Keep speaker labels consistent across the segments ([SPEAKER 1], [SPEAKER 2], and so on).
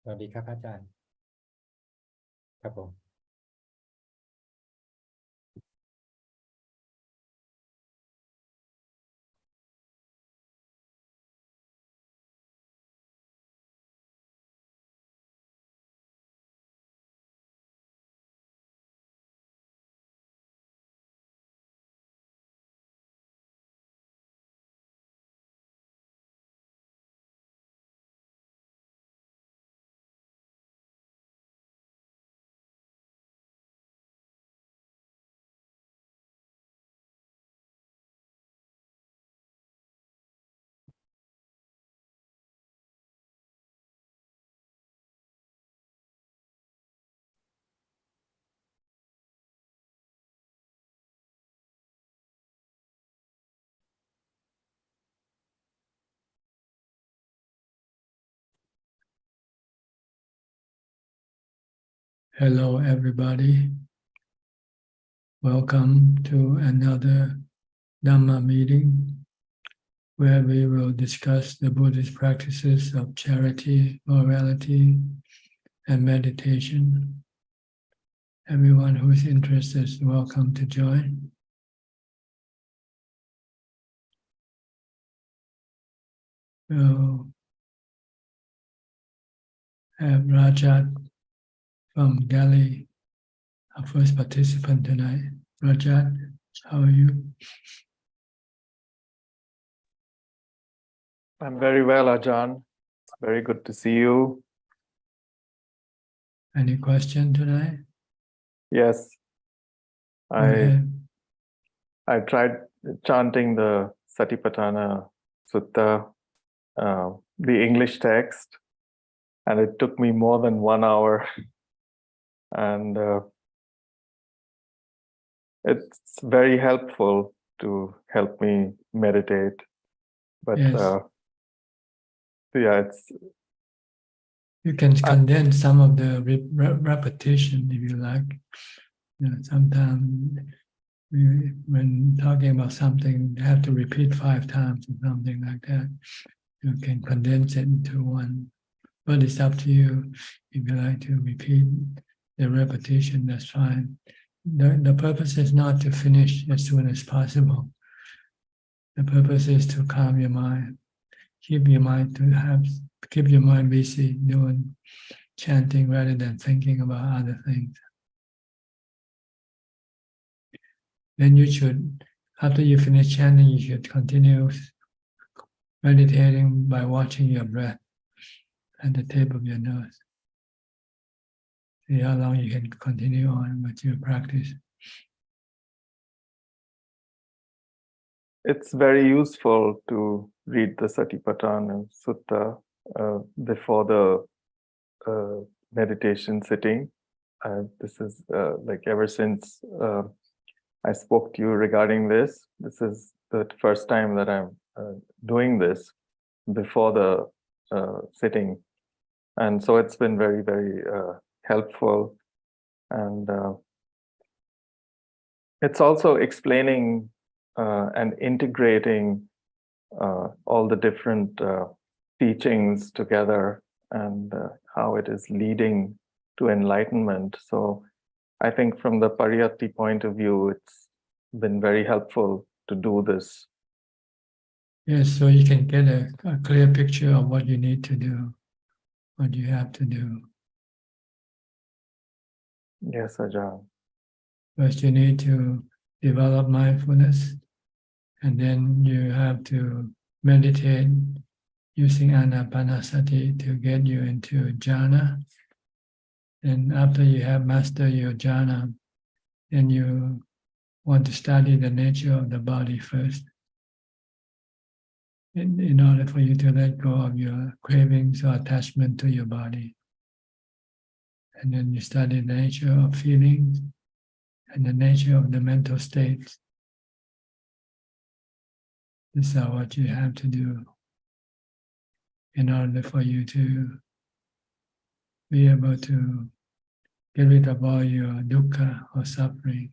[SPEAKER 1] สวัสดีครับอาจารย์ครับผม
[SPEAKER 2] Hello, everybody. Welcome to another Dhamma meeting where we will discuss the Buddhist practices of charity, morality, and meditation. Everyone who is interested is welcome to join. We'll have Rajat from Delhi, our first participant tonight. Rajat, how are you?
[SPEAKER 3] I'm very well, Ajaan. Very good to see you.
[SPEAKER 2] Any question tonight?
[SPEAKER 3] Yes,
[SPEAKER 2] Go ahead.
[SPEAKER 3] I tried chanting the Satipatthana Sutta, the English text, and it took me more than 1 hour. And it's very helpful to help me meditate. But
[SPEAKER 2] Yes.
[SPEAKER 3] yeah,
[SPEAKER 2] You can condense some of the repetition if you like. Sometimes when talking about something, you have to repeat 5 times or something like that. You can condense it into one. But it's up to you. If you like to repeat the repetition, that's fine. The purpose is not to finish as soon as possible. The purpose is to calm your mind, keep your mind busy doing chanting rather than thinking about other things. Then you should, after you finish chanting, you should continue meditating by watching your breath at the tip of your nose. See how long you can continue on with your practice.
[SPEAKER 3] it's very useful to read the Satipatthana Sutta before the meditation sitting. This is like ever since I spoke to you regarding this. This is the first time that I'm doing this before the sitting. And so it's been very, very helpful. And it's also explaining and integrating all the different teachings together and how it is leading to enlightenment. So I think from the Pariyatti point of view, it's been very helpful to do this.
[SPEAKER 2] Yes, so you can get a clear picture of what you need to do, what you have to do.
[SPEAKER 3] Yes, Ajaan.
[SPEAKER 2] First, you need to develop mindfulness, and then you have to meditate using anapanasati to get you into jhana. And after you have mastered your jhana, then you want to study the nature of the body first. In order for you to let go of your cravings or attachment to your body. And then you study the nature of feelings and the nature of the mental states. These are what you have to do in order for you to be able to get rid of all your dukkha or suffering.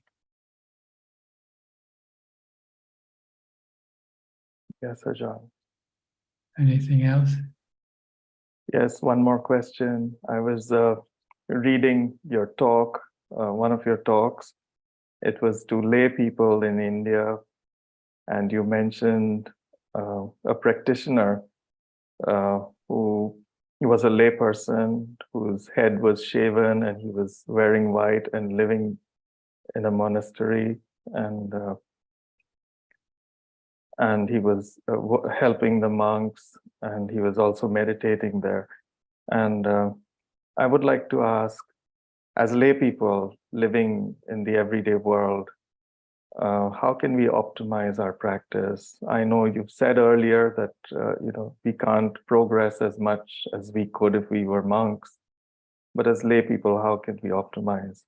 [SPEAKER 3] Yes, Ajaan.
[SPEAKER 2] Anything else?
[SPEAKER 3] Yes, one more question. I was reading your talk, one of your talks. It was to lay people in India, and you mentioned a practitioner who he was a lay person whose head was shaven and he was wearing white and living in a monastery, and he was helping the monks, and he was also meditating there. And I would like to ask, as lay people living in the everyday world, how can we optimize our practice? I know you've said earlier that we can't progress as much as we could if we were monks, but as lay people, how can we optimize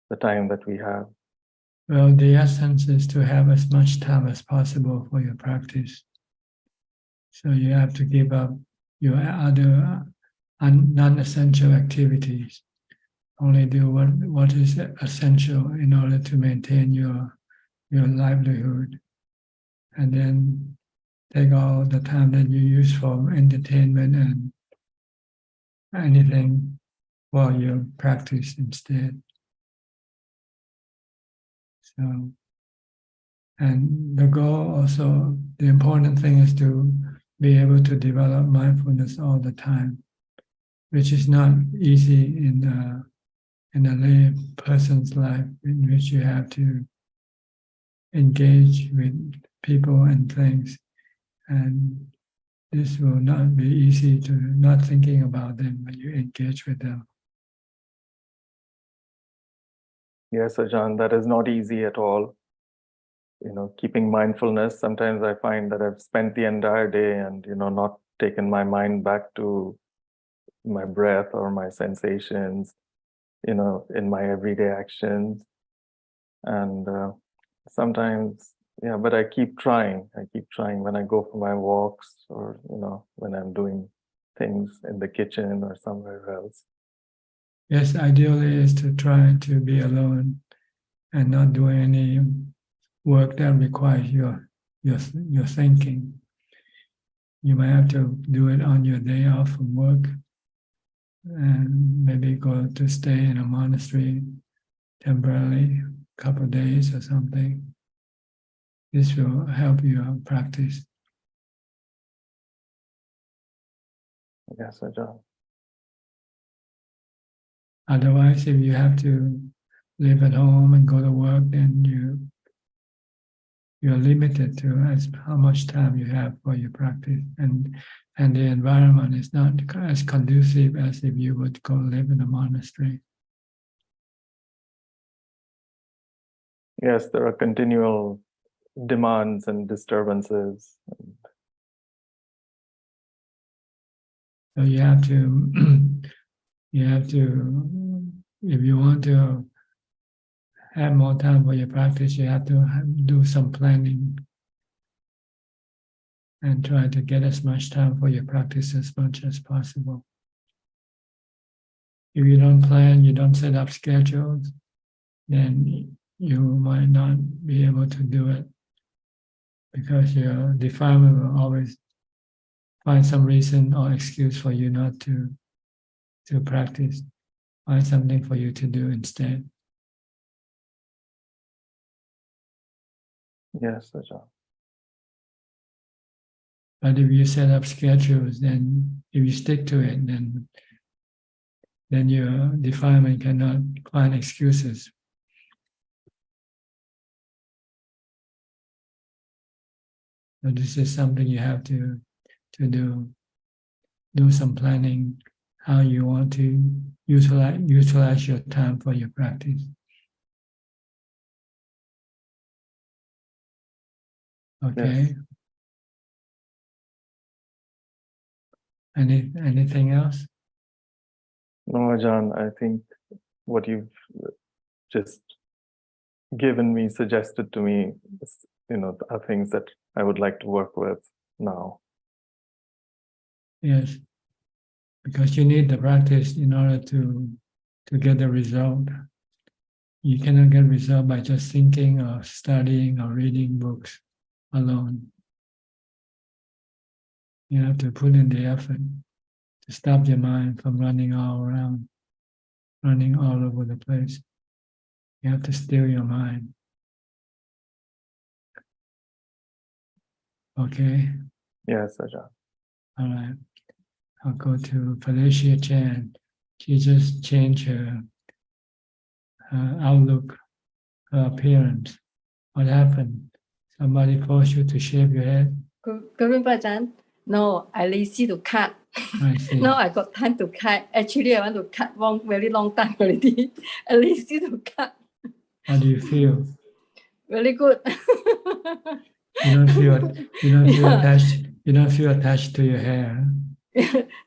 [SPEAKER 3] the time that we have?
[SPEAKER 2] Well, the essence is to have as much time as possible for your practice. So you have to give up your other non-essential activities. Only do what is essential in order to maintain your livelihood. And then take all the time that you use for entertainment and anything while you practice instead. So, and the goal also, the important thing is to be able to develop mindfulness all the time, which is not easy in a lay person's life, in which you have to engage with people and things. And this will not be easy to not thinking about them when you engage with them.
[SPEAKER 3] Yes, Ajaan, that is not easy at all. Keeping mindfulness, sometimes I find that I've spent the entire day and, not taken my mind back to my breath or my sensations, in my everyday actions. And sometimes, yeah, but I keep trying. When I go for my walks or, when I'm doing things in the kitchen or somewhere else.
[SPEAKER 2] Yes, ideally is to try to be alone and not do any work that requires your thinking. You might have to do it on your day off from work, and maybe go to stay in a monastery temporarily, a couple of days or something. This will help you practice.
[SPEAKER 3] Yes, Ajaan.
[SPEAKER 2] Otherwise, if you have to live at home and go to work, then you're limited to how much time you have for your practice, and the environment is not as conducive as if you would go live in a monastery.
[SPEAKER 3] Yes, there are continual demands and disturbances.
[SPEAKER 2] So you have to, if you want to have more time for your practice, you have to do some planning and try to get as much time for your practice as much as possible. If you don't plan, you don't set up schedules, then you might not be able to do it, because your defilement will always find some reason or excuse for you not to practice, find something for you to do instead.
[SPEAKER 3] Yes, Ajaan.
[SPEAKER 2] But if you set up schedules, then if you stick to it, then your defilement cannot find excuses. So this is something you have to do some planning, how you want to utilize your time for your practice. Okay.
[SPEAKER 3] Yes.
[SPEAKER 2] Anything else?
[SPEAKER 3] No, Ajaan, I think what you've just suggested to me, are things that I would like to work with now.
[SPEAKER 2] Yes, because you need the practice in order to get the result. You cannot get result by just thinking or studying or reading books alone. You have to put in the effort. to stop your mind from running all around, running all over the place. You have to still your mind. Okay,
[SPEAKER 3] Yes, Ajahn.
[SPEAKER 2] all right. I'll go to Felicia Chan. She just changed her outlook, her appearance. What happened? Somebody forced you to shave your head?
[SPEAKER 4] Ajaan, no, I lazy to cut.
[SPEAKER 2] I see.
[SPEAKER 4] Now I got time to cut. Actually, I want to cut very long time already. I lazy to cut.
[SPEAKER 2] How do you feel?
[SPEAKER 4] Very good.
[SPEAKER 2] You don't feel
[SPEAKER 4] Yeah.
[SPEAKER 2] attached. You don't feel attached to your hair.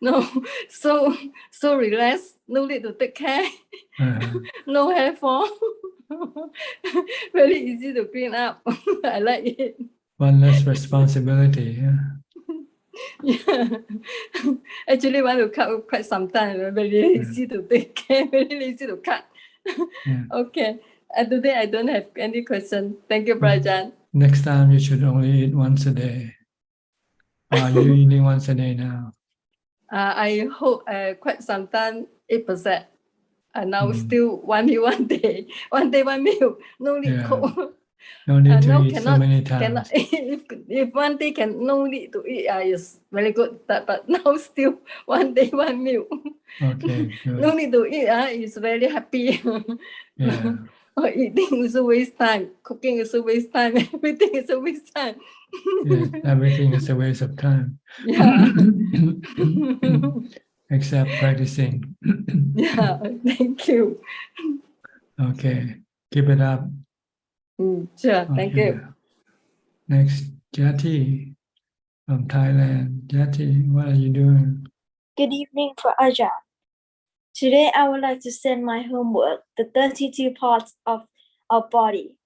[SPEAKER 4] No, so relaxed. No need to take care.
[SPEAKER 2] Uh,
[SPEAKER 4] No hair fall. Very easy to clean up. I like it.
[SPEAKER 2] one less responsibility. Yeah.
[SPEAKER 4] Yeah. Actually, want to cut quite some time. Very lazy to take care. Very lazy to cut.
[SPEAKER 2] Yeah.
[SPEAKER 4] Okay. Today I don't have any question. Thank you, Ajaan.
[SPEAKER 2] Next time you should only eat once a day. Are you eating once a day now?
[SPEAKER 4] I hope quite some time 8%. Now
[SPEAKER 2] Mm.
[SPEAKER 4] still 1 meal 1 day. 1 day 1 meal. No need
[SPEAKER 2] Yeah.
[SPEAKER 4] cook.
[SPEAKER 2] No need to
[SPEAKER 4] Now
[SPEAKER 2] eat so many times.
[SPEAKER 4] if 1 day can no need to eat, is very good. But now still 1 day 1 meal.
[SPEAKER 2] Okay, good.
[SPEAKER 4] No need to eat. Is very happy.
[SPEAKER 2] Yeah.
[SPEAKER 4] Eating is a waste time. Cooking is a waste time. Everything is a waste time.
[SPEAKER 2] Yes, everything is a waste of time.
[SPEAKER 4] Yeah.
[SPEAKER 2] Except practicing.
[SPEAKER 4] Yeah. Thank you.
[SPEAKER 2] Okay, keep it up.
[SPEAKER 4] Sure. Thank
[SPEAKER 2] Okay.
[SPEAKER 4] you.
[SPEAKER 2] Next, Jati from Thailand. Jati, what are you doing?
[SPEAKER 5] Good evening for Ajaan. Today I would like to send my homework, the 32 parts of our body.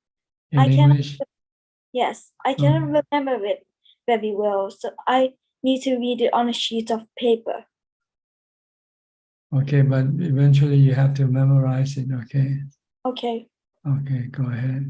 [SPEAKER 2] In English?
[SPEAKER 5] Yes, I cannot remember it very well, so I need to read it on a sheet of paper.
[SPEAKER 2] Okay, but eventually you have to memorize it, okay?
[SPEAKER 5] Okay.
[SPEAKER 2] Okay, go ahead.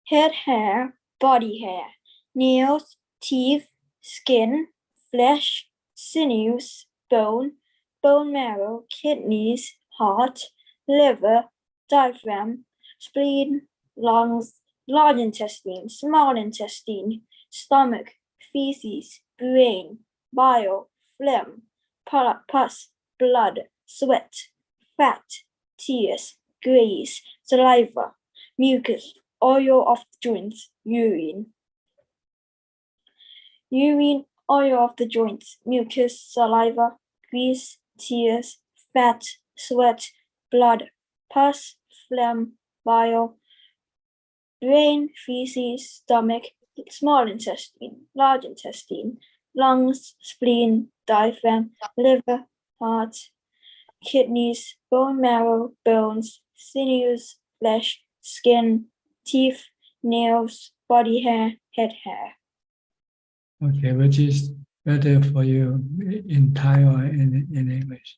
[SPEAKER 5] Head hair, body hair, nails, teeth, skin, flesh, sinews, bone, bone marrow, kidneys, heart, liver, diaphragm, spleen, lungs, large intestine, small intestine, stomach, feces, brain, bile, phlegm, pus, blood, sweat, fat, tears, grease, saliva, mucus, oil of the joints, urine. Urine, oil of the joints, mucus, saliva, grease, tears, fat, sweat, blood, pus, phlegm, bile, brain, feces, stomach, small intestine, large intestine, lungs, spleen, diaphragm, liver, heart, kidneys, bone marrow, bones, sinews, flesh, skin, teeth, nails, body hair, head hair.
[SPEAKER 2] Okay, which is better for you in Thai or in English?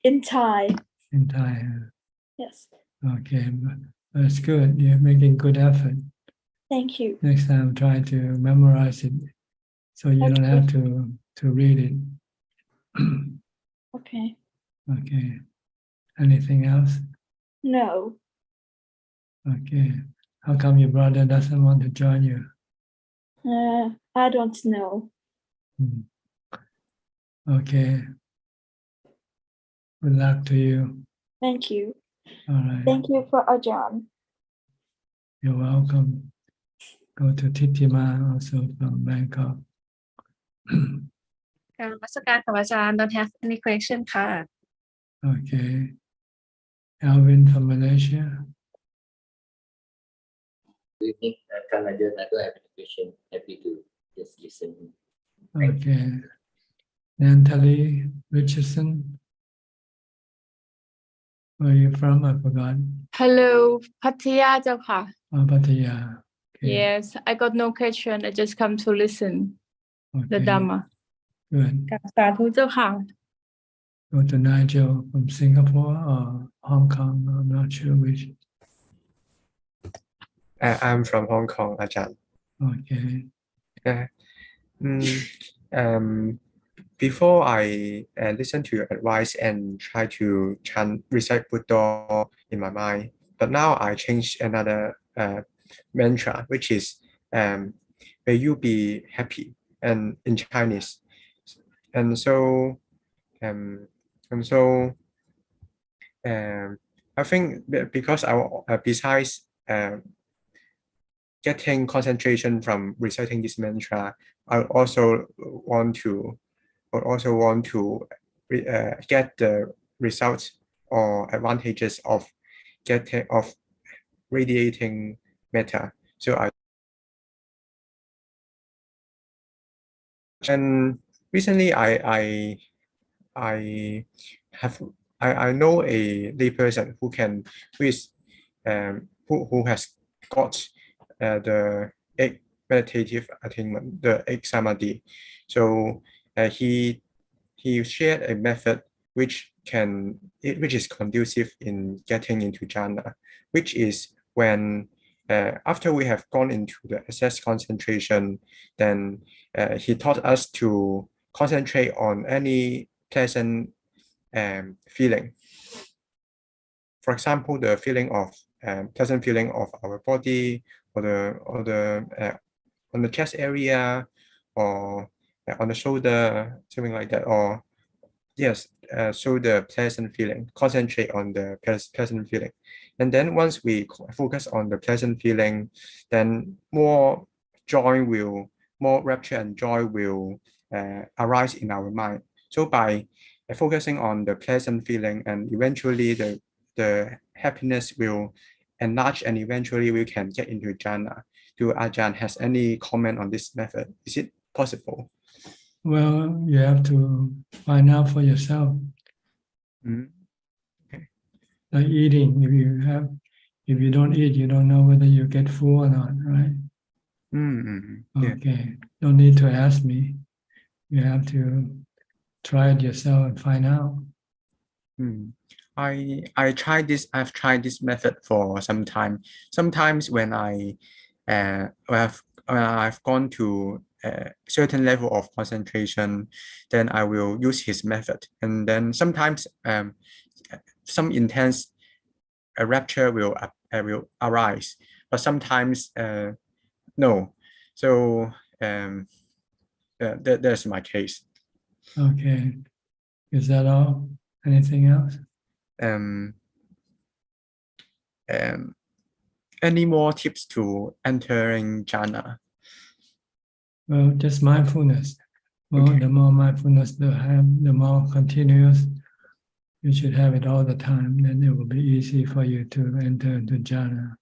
[SPEAKER 5] In Thai.
[SPEAKER 2] In Thai.
[SPEAKER 5] Yes.
[SPEAKER 2] Okay, that's good. You're making good effort.
[SPEAKER 5] Thank you.
[SPEAKER 2] Next time, try to memorize it so you don't have to read it.
[SPEAKER 5] Okay.
[SPEAKER 2] Okay. Anything else?
[SPEAKER 5] No.
[SPEAKER 2] Okay. How come your brother doesn't want to join you?
[SPEAKER 5] I don't know.
[SPEAKER 2] Okay. Good luck to you.
[SPEAKER 5] Thank you.
[SPEAKER 2] All right.
[SPEAKER 5] Thank you for Ajaan.
[SPEAKER 2] You're welcome. Go to Titima, also from Bangkok.
[SPEAKER 6] การนมัสการค่ะอาจารย์ don't have any question ค่ะ
[SPEAKER 2] Okay. Alvin from Malaysia.
[SPEAKER 7] Good evening, Canada. I don't have any question. Happy to just listen.
[SPEAKER 2] Okay. Natalie Richardson. Where are you from? I forgot.
[SPEAKER 8] Hello, Pattaya เจ้าค่ะ
[SPEAKER 2] Oh, Pattaya. Okay.
[SPEAKER 8] Yes, I got no question. I just come to listen the
[SPEAKER 2] Okay.
[SPEAKER 8] Dhamma.
[SPEAKER 2] Good.
[SPEAKER 8] สาธุเจ้าค่ะ
[SPEAKER 2] Go to Nigel from Singapore or Hong Kong. I'm not sure which.
[SPEAKER 9] I'm from Hong Kong, Ajahn.
[SPEAKER 2] Okay.
[SPEAKER 9] before I listen to your advice and try to recite Buddha in my mind, but now I change another mantra, which is may you be happy, and in Chinese, and so um, and so I think because besides getting concentration from reciting this mantra, I also want to get the results or advantages of radiating metta. So and recently I know a lay person who has got the eight meditative attainment, the eight samadhi. So he shared a method which is conducive in getting into jhana, which is when after we have gone into the access concentration, then he taught us to concentrate on any pleasant feeling. For example, the pleasant feeling of our body, or on the chest area, or on the shoulder, something like that. Or yes, so the pleasant feeling. Concentrate on the pleasant feeling, and then once we focus on the pleasant feeling, then more rapture and joy will arise in our mind. So by focusing on the pleasant feeling, and eventually the happiness will enlarge, and eventually we can get into jhana. Do Ajahn has any comment on this method? Is it possible?
[SPEAKER 2] Well, you have to find out for yourself.
[SPEAKER 9] Okay.
[SPEAKER 2] Like eating, if you don't eat, you don't know whether you get full or not, right?
[SPEAKER 9] Yeah.
[SPEAKER 2] Okay, don't need to ask me. You have to try it yourself and find out.
[SPEAKER 9] I've tried this method for some time. Sometimes when I've gone to a certain level of concentration, then I will use his method. And then sometimes some intense rapture will arise, but sometimes no. So that's my case.
[SPEAKER 2] Okay, is that all? Anything else?
[SPEAKER 9] Any more tips to entering jhana?
[SPEAKER 2] Well, just mindfulness.
[SPEAKER 9] Okay.
[SPEAKER 2] The more mindfulness you have, the more continuous. You should have it all the time. Then it will be easy for you to enter into jhana.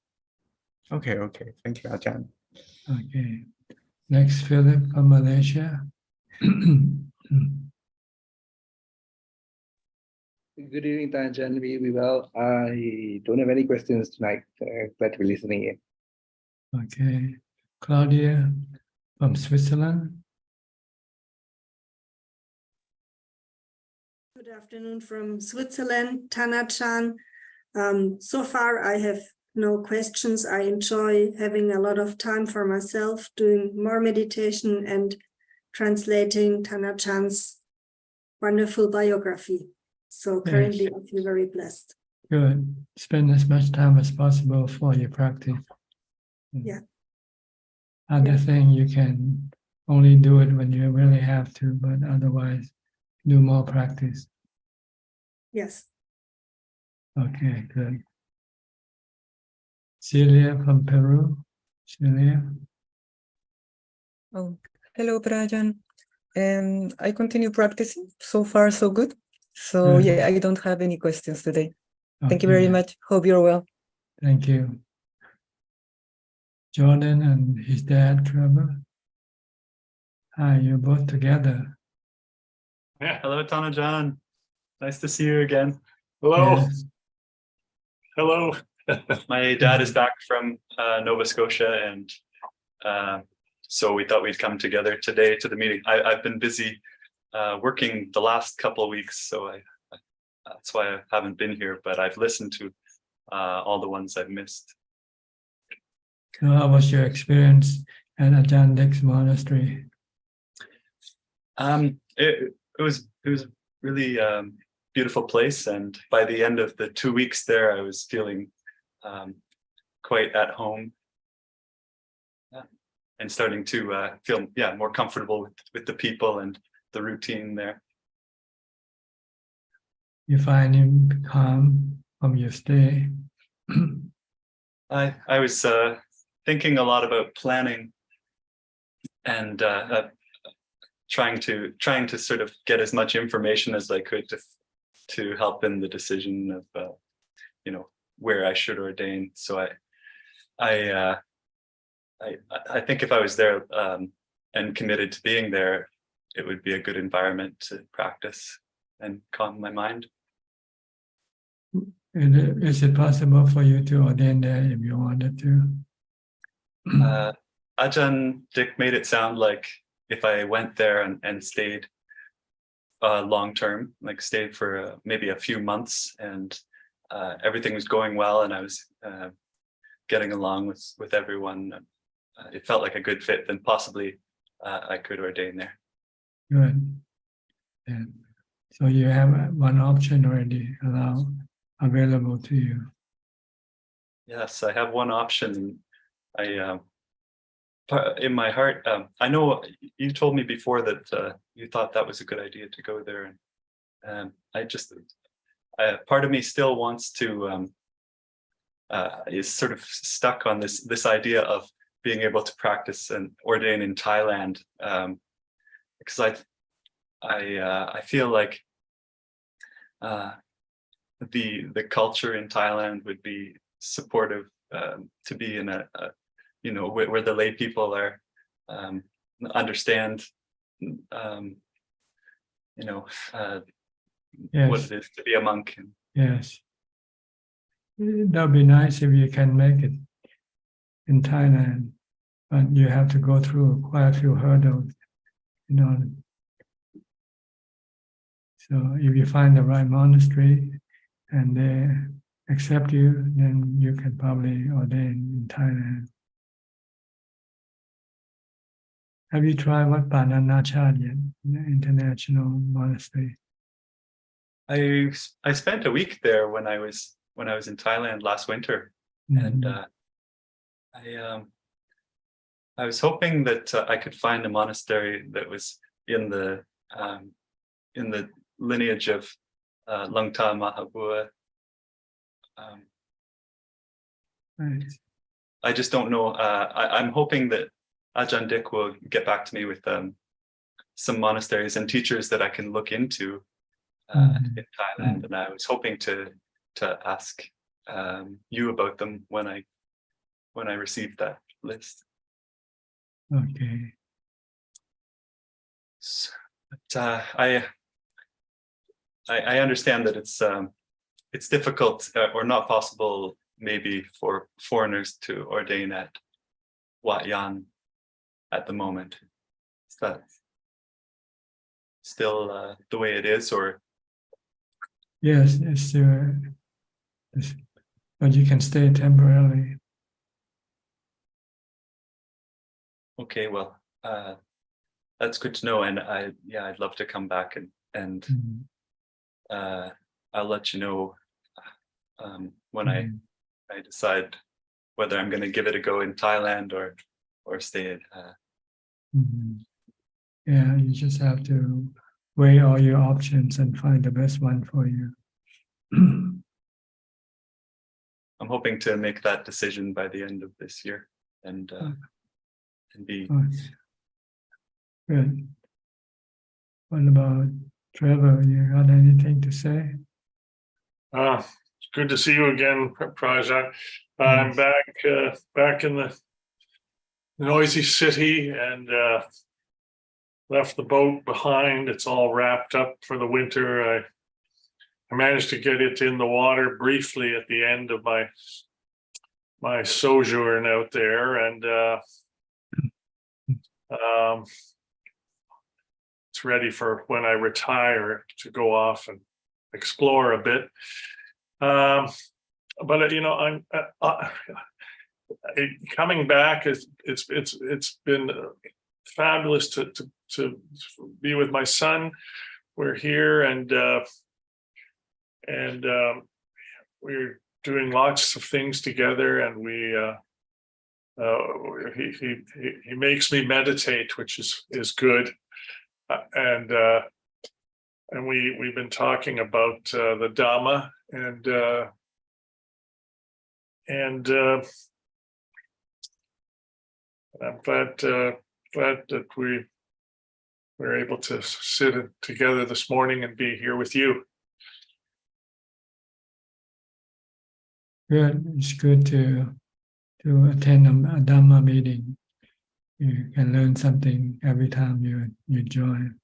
[SPEAKER 9] Okay. Thank you, Ajahn.
[SPEAKER 2] Okay. Next, Philip from Malaysia.
[SPEAKER 10] Good evening, Ajaan. We well. I don't have any questions tonight. Glad to be listening in.
[SPEAKER 2] Okay. Claudia from Switzerland.
[SPEAKER 11] Good afternoon from Switzerland, Tanachan. So far, I have no questions. I enjoy having a lot of time for myself, doing more meditation and translating Tanachan's wonderful biography. So currently, I feel very blessed.
[SPEAKER 2] Good. Spend as much time as possible for your practice.
[SPEAKER 11] Yeah.
[SPEAKER 2] Other thing, you can only do it when you really have to, but otherwise, do more practice.
[SPEAKER 11] Yes.
[SPEAKER 2] Okay, good. Celia from Peru. Celia.
[SPEAKER 12] Oh, hello, Prajan. I continue practicing. So far, so good. So yeah, I don't have any questions today. Thank you very much. Hope you're well.
[SPEAKER 2] Thank you. Jordan and his dad, Trevor. Hi, you're both together.
[SPEAKER 13] Yeah, hello, Tanajan. Nice to see you again. Hello.
[SPEAKER 2] Yes.
[SPEAKER 13] Hello. My dad is back from Nova Scotia, and so we thought we'd come together today to the meeting. I've been busy working the last couple of weeks, so that's why I haven't been here, but I've listened to all the ones I've missed.
[SPEAKER 2] So how was your experience at Ajaan Dek's monastery?
[SPEAKER 13] It it was really beautiful place, and by the end of the 2 weeks there, I was feeling quite at home, and starting to feel more comfortable with the people and the routine there.
[SPEAKER 2] You find him calm from your stay.
[SPEAKER 13] I was thinking a lot about planning and trying to sort of get as much information as I could to help in the decision of where I should ordain. So I think if I was there and committed to being there, it would be a good environment to practice and calm my mind.
[SPEAKER 2] Is it possible for you to ordain there if you wanted to?
[SPEAKER 13] Ajaan Dick made it sound like if I went there and stayed long term, like stayed for maybe a few months, and everything was going well, and I was getting along with everyone, it felt like a good fit, then possibly I could ordain there.
[SPEAKER 2] Good. Yeah. So you have one option already available to you.
[SPEAKER 13] Yes, I have one option. In my heart, I know you told me before that you thought that was a good idea to go there, and part of me still wants to is sort of stuck on this idea of being able to practice and ordain in Thailand, because I feel like the culture in Thailand would be supportive to be in a where the lay people are understand what it is to be a monk.
[SPEAKER 2] Yes, that would be nice if you can make it in Thailand, but you have to go through quite a few hurdles, So if you find the right monastery and they accept you, then you can probably ordain in Thailand. Have you tried Wat Pananachat yet, the international monastery?
[SPEAKER 13] I spent a week there when I was in Thailand last winter, and I was hoping that I could find a monastery that was in the lineage of Langta Mahabua.
[SPEAKER 2] Right.
[SPEAKER 13] I just don't know. I'm hoping that Ajaan Dick will get back to me with some monasteries and teachers that I can look into in Thailand, and I was hoping to ask you about them when I received that list.
[SPEAKER 2] Okay.
[SPEAKER 13] So, but I understand that it's difficult or not possible maybe for foreigners to ordain at Wat Yan at the moment. Is that still the way it is, or?
[SPEAKER 2] Yes, but you can stay temporarily.
[SPEAKER 13] Okay, well, that's good to know, and I'd love to come back and I'll let you know when I decide whether I'm going to give it a go in Thailand or stay at.
[SPEAKER 2] Yeah, you just have to weigh all your options and find the best one for you.
[SPEAKER 13] I'm hoping to make that decision by the end of this year, and be.
[SPEAKER 2] Good. What about Trevor? You got anything to say?
[SPEAKER 14] It's good to see you again, Prajat. I'm back in the noisy city, and left the boat behind. It's all wrapped up for the winter. I managed to get it in the water briefly at the end of my sojourn out there, and it's ready for when I retire to go off and explore a bit. But I'm coming back. It's been fabulous to be with my son. we're here and we're doing lots of things together, and he makes me meditate, which is good, and we've been talking about the Dhamma, and I'm glad that we're able to sit together this morning and be here with you.
[SPEAKER 2] Good. It's good to attend a Dhamma meeting. You can learn something every time you join.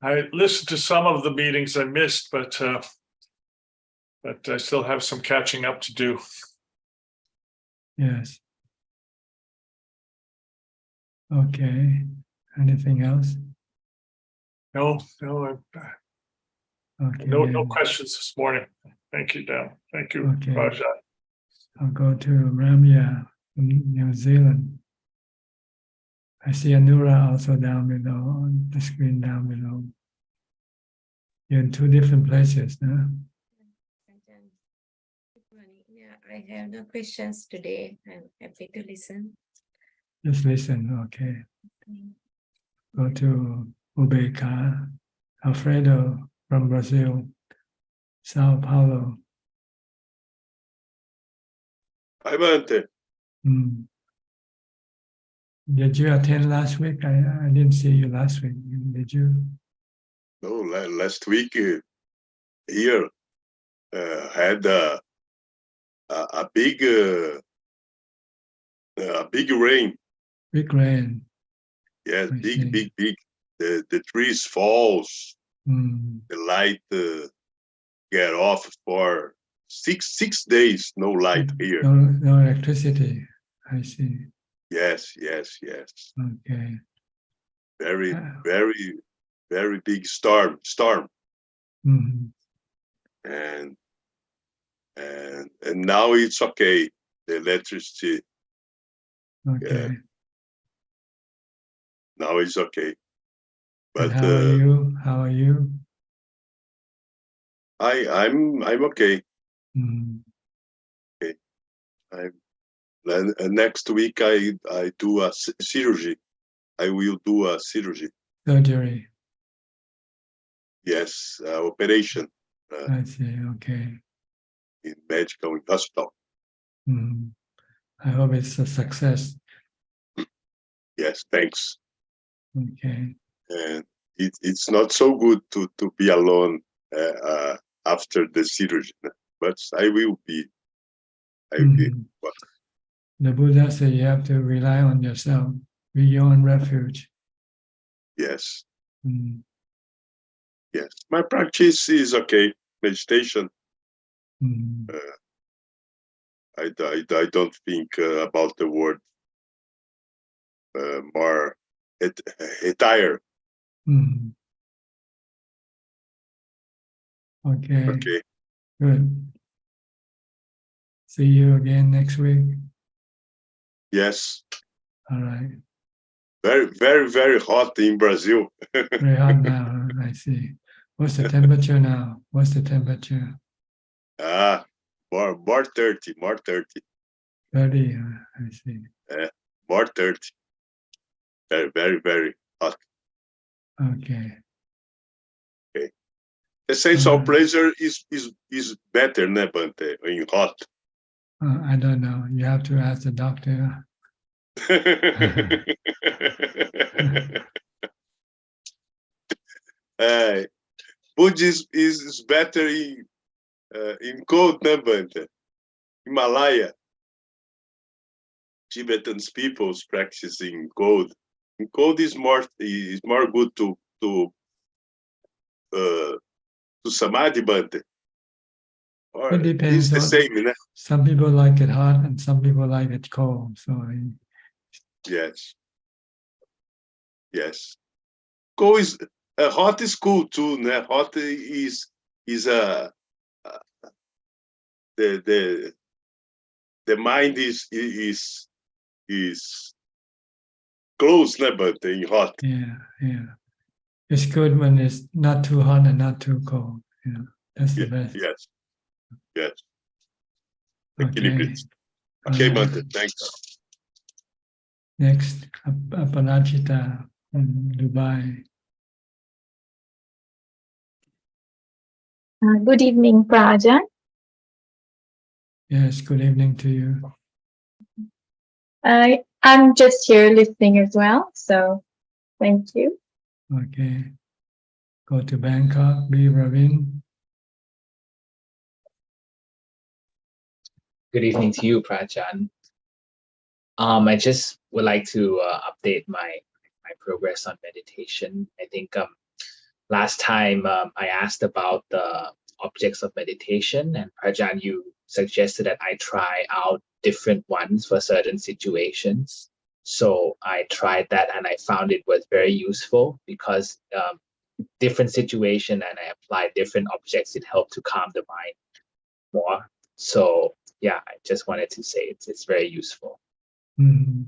[SPEAKER 14] I listened to some of the meetings I missed, but I still have some catching up to do.
[SPEAKER 2] Yes. Okay. Anything else?
[SPEAKER 14] No,
[SPEAKER 2] Okay.
[SPEAKER 14] no questions this morning. Thank you, Dan. Thank you,
[SPEAKER 2] Okay.
[SPEAKER 14] Ajaan.
[SPEAKER 2] I'll go to Ramya from New Zealand. I see Anura also down below, on the screen down below. You're in two different places, no?
[SPEAKER 15] Good morning. Yeah, I have no questions today. I'm happy to listen.
[SPEAKER 2] Just listen, okay. Go to Ubeka, Alfredo from Brazil, Sao Paulo.
[SPEAKER 16] Hi, Bante.
[SPEAKER 2] Did you attend last week? I didn't see you last week. Did you?
[SPEAKER 16] No, last week here had a big rain.
[SPEAKER 2] Big rain.
[SPEAKER 16] Yes, big. The trees falls. The light get off for six days. No light here.
[SPEAKER 2] No electricity. I see.
[SPEAKER 16] Yes.
[SPEAKER 2] Okay.
[SPEAKER 16] Very big storm.
[SPEAKER 2] Mhm.
[SPEAKER 16] And now it's okay. The electricity.
[SPEAKER 2] Okay.
[SPEAKER 16] Now it's okay. But
[SPEAKER 2] and how are you? How are you?
[SPEAKER 16] I'm okay.
[SPEAKER 2] Okay.
[SPEAKER 16] Next week I do a surgery. I will do a surgery.
[SPEAKER 2] Surgery.
[SPEAKER 16] Yes, operation.
[SPEAKER 2] I see. Okay.
[SPEAKER 16] In medical hospital.
[SPEAKER 2] I hope it's a success.
[SPEAKER 16] Yes, thanks.
[SPEAKER 2] Okay.
[SPEAKER 16] And it's not so good to be alone after the surgery, but I will be.
[SPEAKER 2] The Buddha said you have to rely on yourself, be your own refuge.
[SPEAKER 16] Yes. Yes, my practice is okay. Meditation. I don't think about the word more retire.
[SPEAKER 2] Okay. Good. See you again next week.
[SPEAKER 16] Yes.
[SPEAKER 2] All right.
[SPEAKER 16] Very hot in Brazil.
[SPEAKER 2] Very hot now. I see. What's the temperature now? What's the temperature?
[SPEAKER 16] More 30.
[SPEAKER 2] 30. I see.
[SPEAKER 16] More 30. Very hot.
[SPEAKER 2] Okay.
[SPEAKER 16] The sense of pleasure is better, ne, Bante, in hot.
[SPEAKER 2] I don't know. You have to ask the doctor.
[SPEAKER 16] Buddhism is better in cold, ne, Bante? Himalaya. Tibetan people's practicing cold. In cold is more good to samadhi, Bante.
[SPEAKER 2] It depends.
[SPEAKER 16] It's the same, né?
[SPEAKER 2] Some people like it hot and some people like it cold. So
[SPEAKER 16] yes. Cold is hot is cool too, né? Hot is the mind is close, né? But in hot.
[SPEAKER 2] Yeah. It's good when it's not too hot and not too cold. You know, that's the best.
[SPEAKER 16] Yes. Yes.
[SPEAKER 2] Okay.
[SPEAKER 16] Okay, Bhante, thanks.
[SPEAKER 2] Next, Aparajita from Dubai.
[SPEAKER 17] Good evening, Ajaan.
[SPEAKER 2] Yes, good evening to you.
[SPEAKER 17] I'm just here listening as well, so thank you.
[SPEAKER 2] Okay. Go to Bangkok, B. Ravin.
[SPEAKER 18] Good evening to you, Prajan. I just would like to update my progress on meditation. I think last time I asked about the objects of meditation, and Prajan, you suggested that I try out different ones for certain situations. So I tried that and I found it was very useful because different situation and I applied different objects, it helped to calm the mind more. So yeah, I just wanted to say it's very useful.
[SPEAKER 2] Mm-hmm.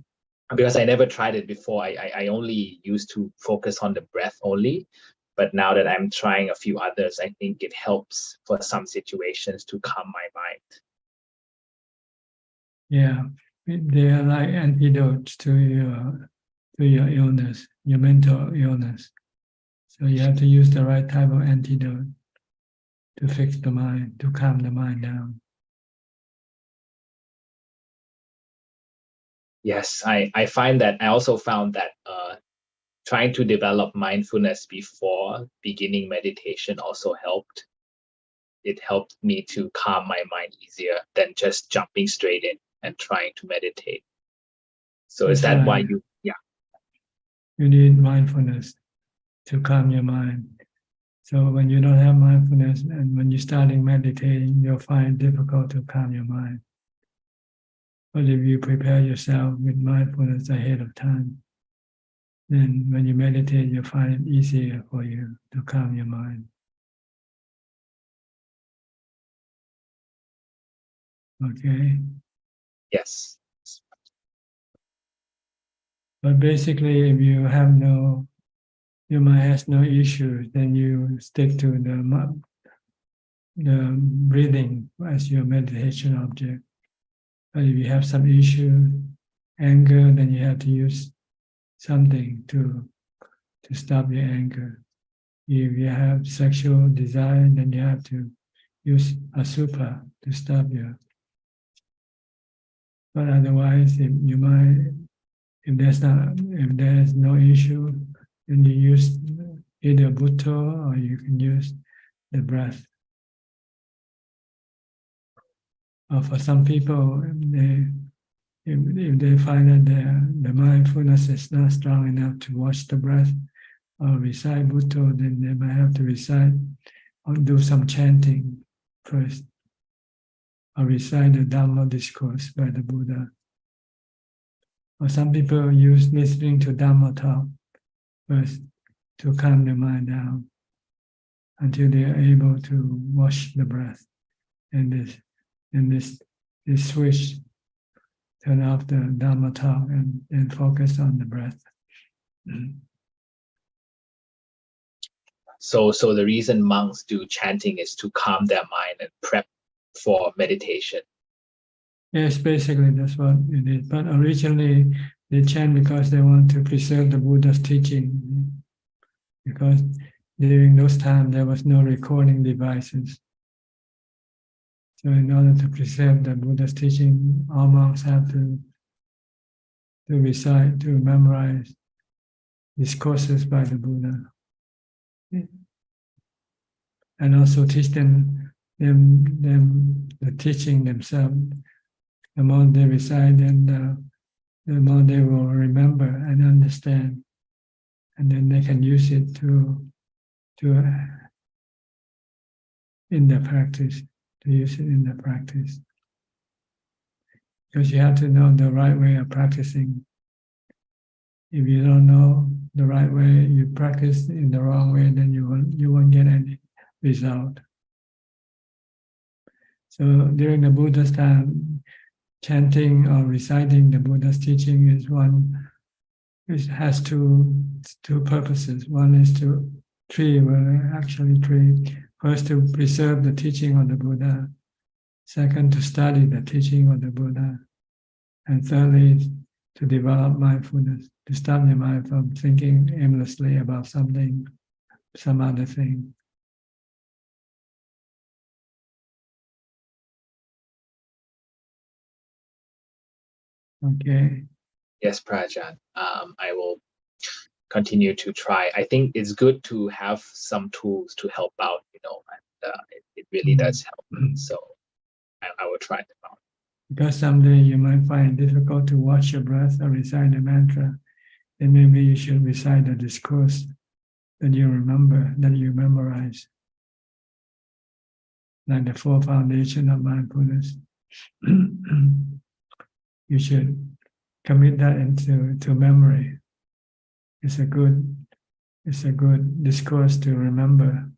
[SPEAKER 18] Because I never tried it before. I only used to focus on the breath only. But now that I'm trying a few others, I think it helps for some situations to calm my mind.
[SPEAKER 2] Yeah, they are like antidotes to your illness, your mental illness. So you have to use the right type of antidote to fix the mind, to calm the mind down.
[SPEAKER 18] Yes, I find that I also found that trying to develop mindfulness before beginning meditation also helped. It helped me to calm my mind easier than just jumping straight in and trying to meditate. So is that why you, yeah.
[SPEAKER 2] You need mindfulness to calm your mind. So when you don't have mindfulness and when you're starting meditating, you'll find it difficult to calm your mind. But if you prepare yourself with mindfulness ahead of time, then when you meditate, you'll find it easier for you to calm your mind. Okay?
[SPEAKER 18] Yes.
[SPEAKER 2] But basically, if you have your mind has no issues, then you stick to the breathing as your meditation object. But if you have some issue, anger, then you have to use something to stop your anger. If you have sexual desire, then you have to use asubha to stop your. But otherwise, if there's no issue, then you use either Bhutto or you can use the breath. Or for some people, if they find that the mindfulness is not strong enough to watch the breath or recite Bhutto, then they might have to recite or do some chanting first, or recite the Dhamma discourse by the Buddha. Or some people use listening to Dhamma talk first to calm their mind down until they are able to watch the breath. And this switch, turn off the Dhamma talk and focus on the breath.
[SPEAKER 18] So the reason monks do chanting is to calm their mind and prep for meditation.
[SPEAKER 2] Yes, basically that's what it is. But originally they chant because they want to preserve the Buddha's teaching. Because during those times there was no recording devices. So in order to preserve the Buddha's teaching, all monks have to recite, to memorize discourses by the Buddha. And also teach them the teaching themselves. The more they recite, then the more they will remember and understand. And then they can use it in their practice, to use it in their practice. Because you have to know the right way of practicing. If you don't know the right way, you practice in the wrong way, then you won't get any result. So during the Buddha's time, chanting or reciting the Buddha's teaching is one it has two purposes. One is first to preserve the teaching of the Buddha, second to study the teaching of the Buddha, and thirdly to develop mindfulness, to stop your mind from thinking aimlessly about something, some other thing. Okay.
[SPEAKER 18] Yes, Prajan. I will continue to try. I think it's good to have some tools to help out, and it really does help. So I will try them out.
[SPEAKER 2] Because someday you might find it difficult to watch your breath or recite the mantra, then maybe you should recite the discourse that you remember, that you memorize, like the 4 foundations of mindfulness. You should commit that into memory. It's a good discourse to remember.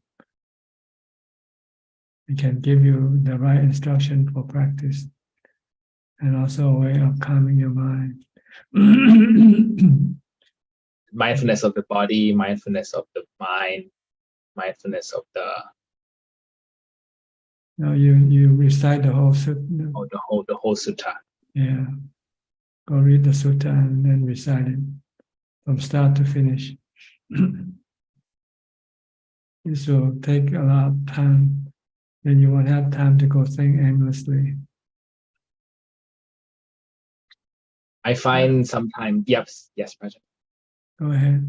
[SPEAKER 2] It can give you the right instruction for practice, and also a way of calming your mind.
[SPEAKER 18] Mindfulness of the body, mindfulness of the mind, mindfulness of the.
[SPEAKER 2] No, you recite the whole sutta.
[SPEAKER 18] Oh, the whole sutta.
[SPEAKER 2] Yeah, go read the sutta and then recite it from start to finish. This will take a lot of time. Then you won't have time to go think aimlessly.
[SPEAKER 18] I find sometimes, yes, Prajan.
[SPEAKER 2] Go ahead.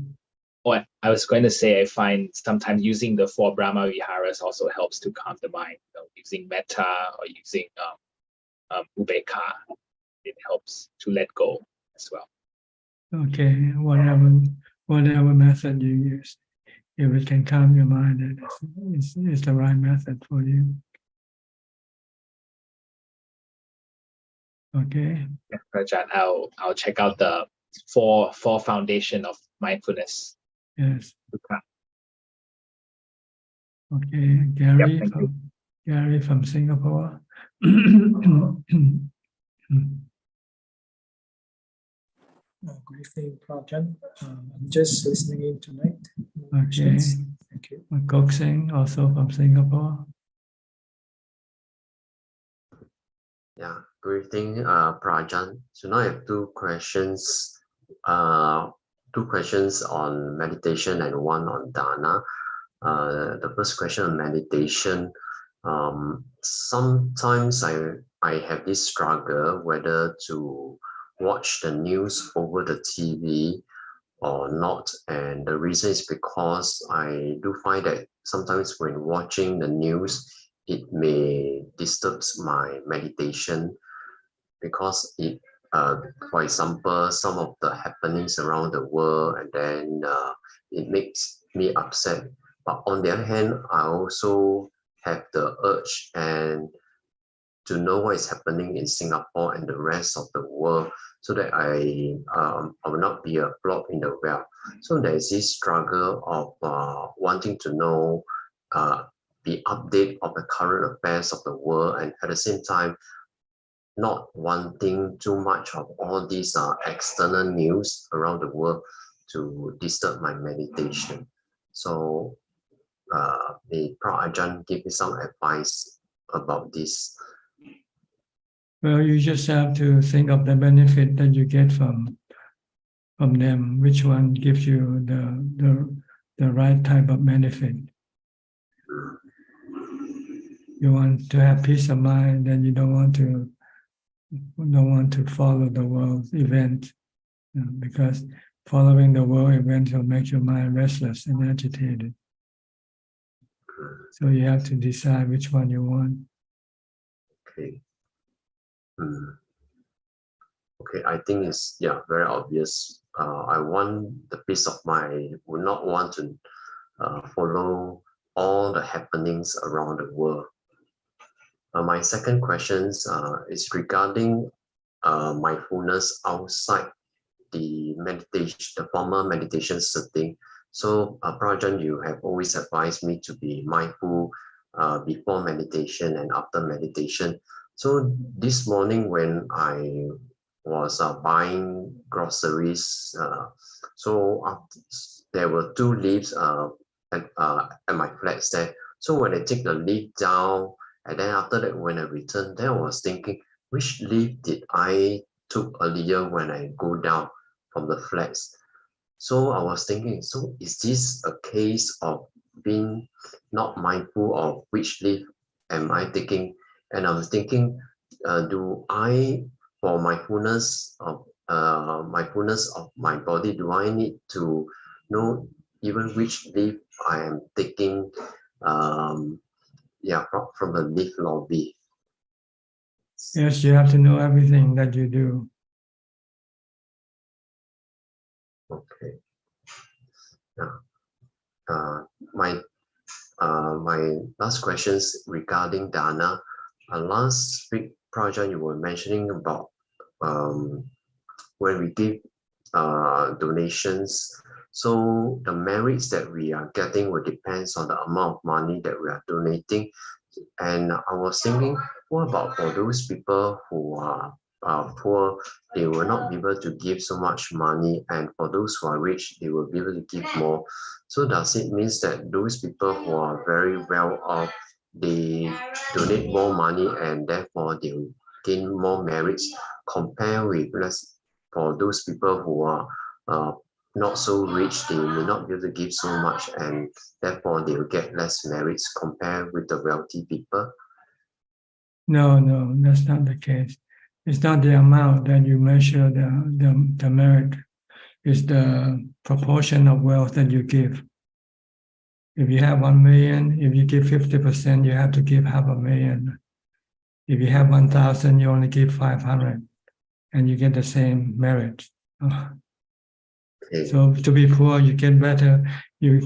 [SPEAKER 18] Oh, I was going to say, I find sometimes using the 4 Brahma Viharas also helps to calm the mind. Using metta or using ubeka, it helps to let go as well.
[SPEAKER 2] Okay, whatever method you use, if it can calm your mind, it's the right method for you. Okay.
[SPEAKER 18] Yeah, Prajan, I'll check out the four foundation of mindfulness.
[SPEAKER 2] Yes. Okay, Gary,
[SPEAKER 18] yep,
[SPEAKER 2] Gary from Singapore.
[SPEAKER 19] Good evening, Prajan. I'm just listening in tonight.
[SPEAKER 2] Okay.
[SPEAKER 19] Thank you.
[SPEAKER 2] Kok Sing, also from Singapore.
[SPEAKER 20] Yeah, good evening, Prajan. So now I have 2 questions. 2 questions on meditation and 1 on dana. The first question on meditation. Sometimes I have this struggle whether to watch the news over the TV or not, and the reason is because I do find that sometimes when watching the news, it may disturb my meditation because it, for example, some of the happenings around the world, and then it makes me upset. But on the other hand, I also have the urge and to know what is happening in Singapore and the rest of the world, so that I will not be a block in the well. So there is this struggle of wanting to know the update of the current affairs of the world, and at the same time, not wanting too much of all these external news around the world to disturb my meditation. So may Prof. Ajaan give me some advice about this?
[SPEAKER 2] Well, you just have to think of the benefit that you get from them. Which one gives you the right type of benefit? You want to have peace of mind, then you don't want to follow the world event, because following the world event will make your mind restless and agitated. So you have to decide which one you want.
[SPEAKER 20] Okay. Okay, I think it's very obvious. I want the peace of mind. Would not want to follow all the happenings around the world. My second question is regarding mindfulness outside the meditation, the formal meditation setting. So, Prajan, you have always advised me to be mindful before meditation and after meditation. So this morning when I was buying groceries. So there were 2 lifts at my flats there. So when I take the lift down, and then after that, when I returned, then I was thinking, which lift did I took earlier when I go down from the flats? So I was thinking, so is this a case of being not mindful of which lift am I taking? And I was thinking, do I, for mindfulness of my body, do I need to know even which lift I am taking? Yeah, from the lift lobby.
[SPEAKER 2] Yes, you have to know everything that you do.
[SPEAKER 20] Okay. Yeah. My last questions regarding Dana. Last week, Prajan, you were mentioning about when we give donations. So the merits that we are getting will depends on the amount of money that we are donating. And I was thinking, what about for those people who are poor? They will not be able to give so much money, and for those who are rich, they will be able to give more. So does it mean that those people who are very well off, they donate more money and therefore they will gain more merits compared with less for those people who are not so rich, they may not be able to give so much and therefore they will get less merits compared with the wealthy people?
[SPEAKER 2] No, that's not the case. It's not the amount that you measure the merit. It's the proportion of wealth that you give. If you have 1 million, if you give 50%, you have to give $500,000. If you have 1,000, you only give 500, and you get the same merit. So to be poor, you get better. You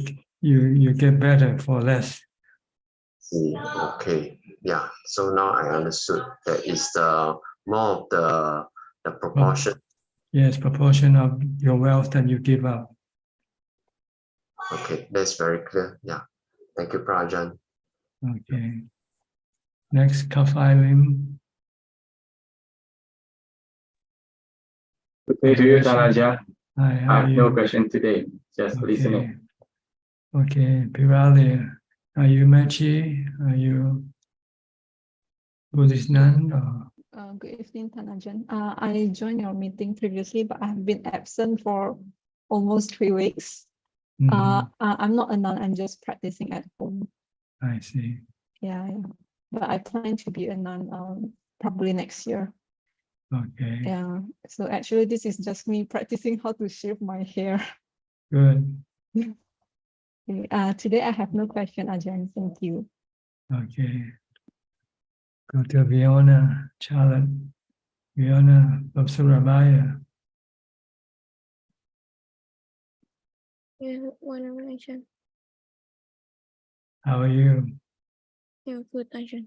[SPEAKER 2] get better for less.
[SPEAKER 20] Okay, yeah. So now I understood that is the more of the proportion.
[SPEAKER 2] Yes, proportion of your wealth that you give up.
[SPEAKER 20] Okay, that's very clear. Yeah. Thank you, Prajan.
[SPEAKER 2] Okay. Next, Kafilim.
[SPEAKER 21] Good day to you, Tanaja.
[SPEAKER 2] Hi, how
[SPEAKER 21] I
[SPEAKER 2] are
[SPEAKER 21] have
[SPEAKER 2] you?
[SPEAKER 21] no question today, just listening.
[SPEAKER 2] Okay, Pirali, are you Machi? Are you Buddhist nun? Or?
[SPEAKER 4] Good evening, Tanajan. I joined your meeting previously, but I've been absent for almost 3 weeks. I'm not a nun, I'm just practicing at home.
[SPEAKER 2] I see.
[SPEAKER 4] Yeah. But I plan to be a nun probably next year.
[SPEAKER 2] Okay.
[SPEAKER 4] Yeah. So actually, this is just me practicing how to shave my hair.
[SPEAKER 2] Good.
[SPEAKER 4] Today I have no question, Ajaan. Thank you.
[SPEAKER 2] Okay. Go to Fiona, Charlotte. Fiona from Surabaya.
[SPEAKER 22] Yeah, one Ajaan.
[SPEAKER 2] How are you?
[SPEAKER 22] Yeah, good, Ajaan.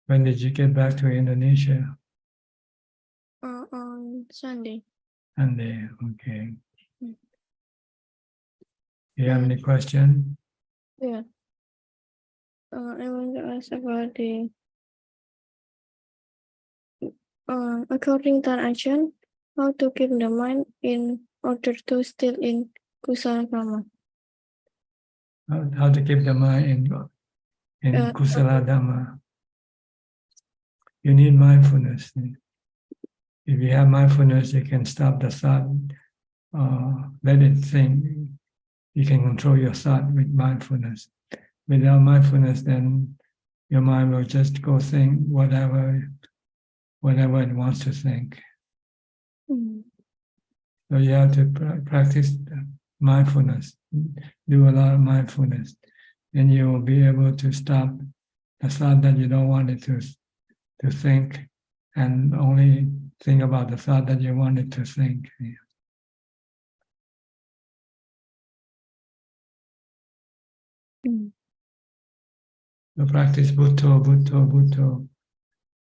[SPEAKER 2] When did you get back to Indonesia?
[SPEAKER 22] On Sunday.
[SPEAKER 2] Sunday, okay.
[SPEAKER 22] Mm.
[SPEAKER 2] You have any question?
[SPEAKER 22] Yeah. I want to ask about the according to Ajaan, how to keep the mind in order to still in kusala karma.
[SPEAKER 2] How to keep the mind in kusala dhamma. You need mindfulness. If you have mindfulness, you can stop the thought, let it think. You can control your thought with mindfulness. Without mindfulness, then your mind will just go think whatever it wants to think.
[SPEAKER 22] Mm.
[SPEAKER 2] So you have to practice mindfulness, do a lot of mindfulness, and you will be able to stop the thought that you don't want it to think, and only think about the thought that you want it to think.
[SPEAKER 22] Mm.
[SPEAKER 2] So practice Bhutto, Bhutto, Bhutto.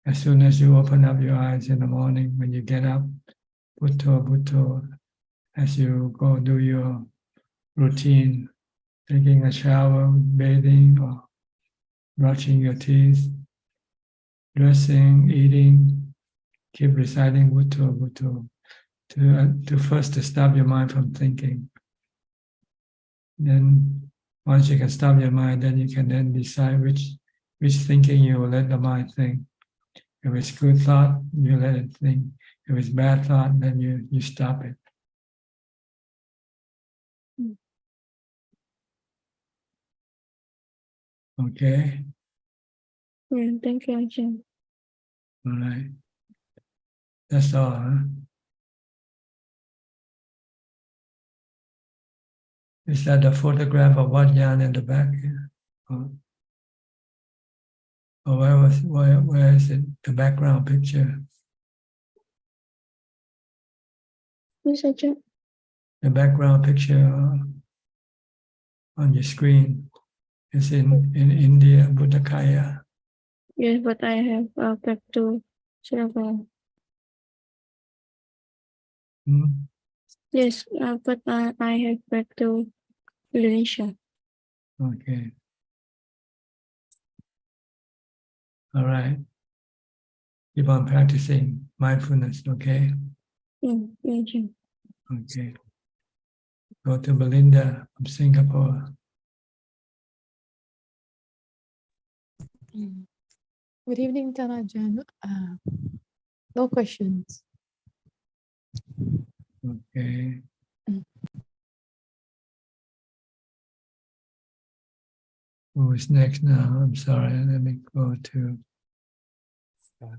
[SPEAKER 2] As soon as you open up your eyes in the morning, when you get up, Bhutto, Bhutto. As you go do your routine, taking a shower, bathing, or brushing your teeth, dressing, eating, keep reciting Bhutto, Bhutto, to first to stop your mind from thinking. Then once you can stop your mind, then you can then decide which thinking you will let the mind think. If it's good thought, you let it think. If it's bad thought, then you stop it. Okay.
[SPEAKER 22] Yeah, thank you, Ajahn.
[SPEAKER 2] All right. That's all, huh? Is that a photograph of Ajaan in the back here? Or where is it? The background picture.
[SPEAKER 22] Yes, Ajahn.
[SPEAKER 2] The background picture on your screen is in India, Buddhakaya.
[SPEAKER 22] Yes, but I have back to Sri Lanka. Yes, but I have back to Indonesia.
[SPEAKER 2] Okay. All right. Keep on practicing mindfulness, okay?
[SPEAKER 22] Thank you.
[SPEAKER 2] Okay. Go to Belinda from Singapore.
[SPEAKER 1] Good evening, Ajahn. No questions.
[SPEAKER 2] Okay. Who is next now? I'm sorry. Let me go to.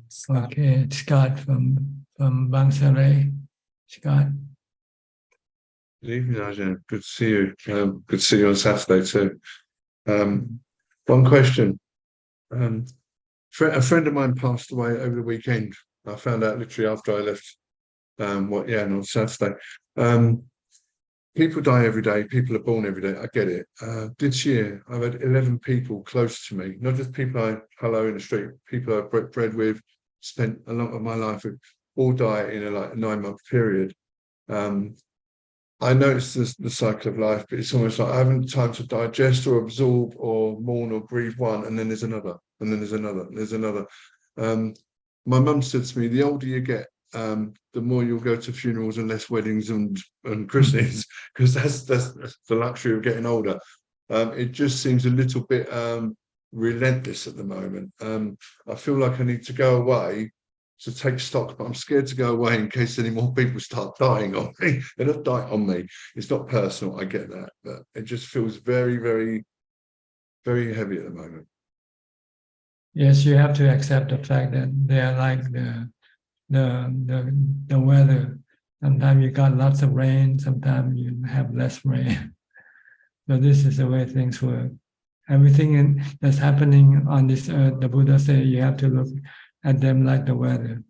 [SPEAKER 3] Scott.
[SPEAKER 2] Okay, it's Scott from Bangsaray. Scott.
[SPEAKER 3] Good evening, Ajahn. Good to see you. Good to see you on Saturday too. One question. A friend of mine passed away over the weekend. I found out literally after I left. On Saturday. People die every day. People are born every day. I get it. This year, I've had 11 people close to me, not just people I hello in the street, people I've bred with, spent a lot of my life with, all die in a 9-month period. I noticed the cycle of life, but it's almost like I haven't time to digest or absorb or mourn or grieve one, and then there's another, and then there's another, and there's another. My mum said to me, the older you get, the more you'll go to funerals and less weddings and christenings, because that's the luxury of getting older. It just seems a little bit relentless at the moment. I feel like I need to go away to take stock, but I'm scared to go away in case any more people start dying on me. They're not dying on me. It's not personal, I get that, but it just feels very, very, very heavy at the moment.
[SPEAKER 2] Yes, you have to accept the fact that they are like the weather. Sometimes you got lots of rain, sometimes you have less rain. So this is the way things work. Everything that's happening on this earth, the Buddha said, you have to look at them like the weather.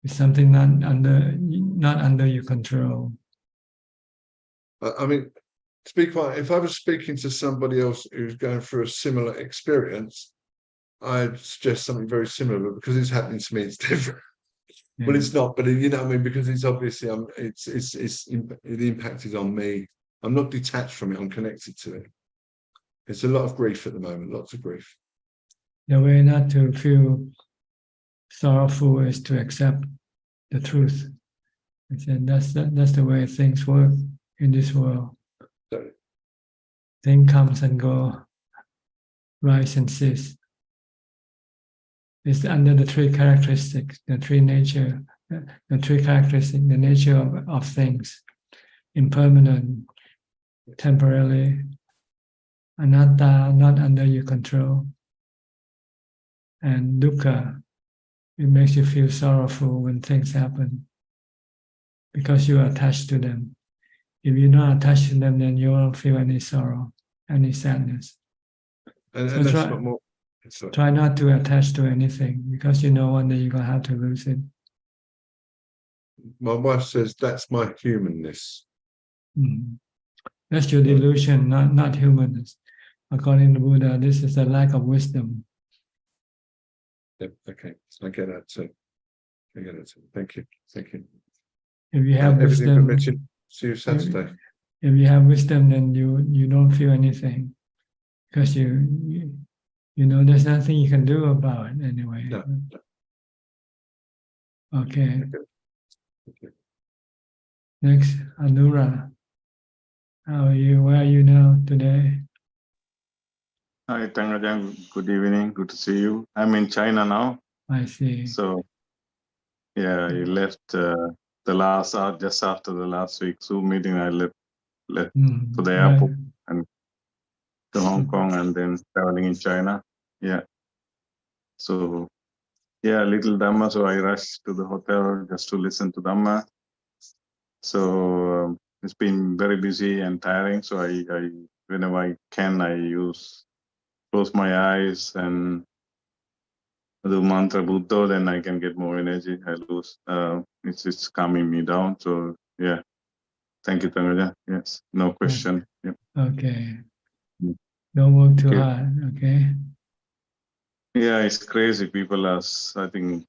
[SPEAKER 2] It's something not under your control.
[SPEAKER 3] I mean, to be quite, if I was speaking to somebody else who's going through a similar experience, I'd suggest something very similar, but because it's happening to me, it's different. Yeah. Well, it's not, but you know what I mean, because it's obviously the impact is on me. I'm not detached from it. I'm connected to it. It's a lot of grief at the moment, lots of grief.
[SPEAKER 2] The way not to feel sorrowful is to accept the truth. I said that's the way things work in this world.
[SPEAKER 3] Sorry.
[SPEAKER 2] Thing comes and go, rise and cease. It's under the three characteristics, the three nature, the three characteristics, the nature of things: impermanent, temporarily, anatta, not under your control, and dukkha. It makes you feel sorrowful when things happen because you are attached to them. If you're not attached to them, then you won't feel any sorrow, any sadness.
[SPEAKER 3] And
[SPEAKER 2] so
[SPEAKER 3] that's not more.
[SPEAKER 2] Try not to attach to anything because you know one day you're going to have to lose it.
[SPEAKER 3] My wife says that's my humanness.
[SPEAKER 2] Mm-hmm. That's your delusion, not humanness. According to Buddha, this is a lack of wisdom.
[SPEAKER 3] Yep, okay, I get that too. I get it too. Thank you. Thank you.
[SPEAKER 2] If you have
[SPEAKER 3] everything
[SPEAKER 2] wisdom,
[SPEAKER 3] see you Saturday.
[SPEAKER 2] If you have wisdom, then you don't feel anything because you know there's nothing you can do about it anyway.
[SPEAKER 3] No.
[SPEAKER 2] Okay. Next, Anura. How are you? Where are you now today?
[SPEAKER 21] Hi, Ajaan. Good evening. Good to see you. I'm in China now.
[SPEAKER 2] I see.
[SPEAKER 21] So, yeah, I left the last just after the last week Zoom meeting. I left to the airport and to Hong Kong, and then traveling in China. Yeah. So, yeah, little Dhamma. So I rushed to the hotel just to listen to Dhamma. So it's been very busy and tiring. So I whenever I can, I close my eyes and do mantra Buddha, then I can get more energy. I lose. It's calming me down. So yeah, thank you, Tangaja. Yes, no question. Yeah.
[SPEAKER 2] Okay. Don't work too
[SPEAKER 21] Okay.
[SPEAKER 2] hard. Okay.
[SPEAKER 21] Yeah, it's crazy. I think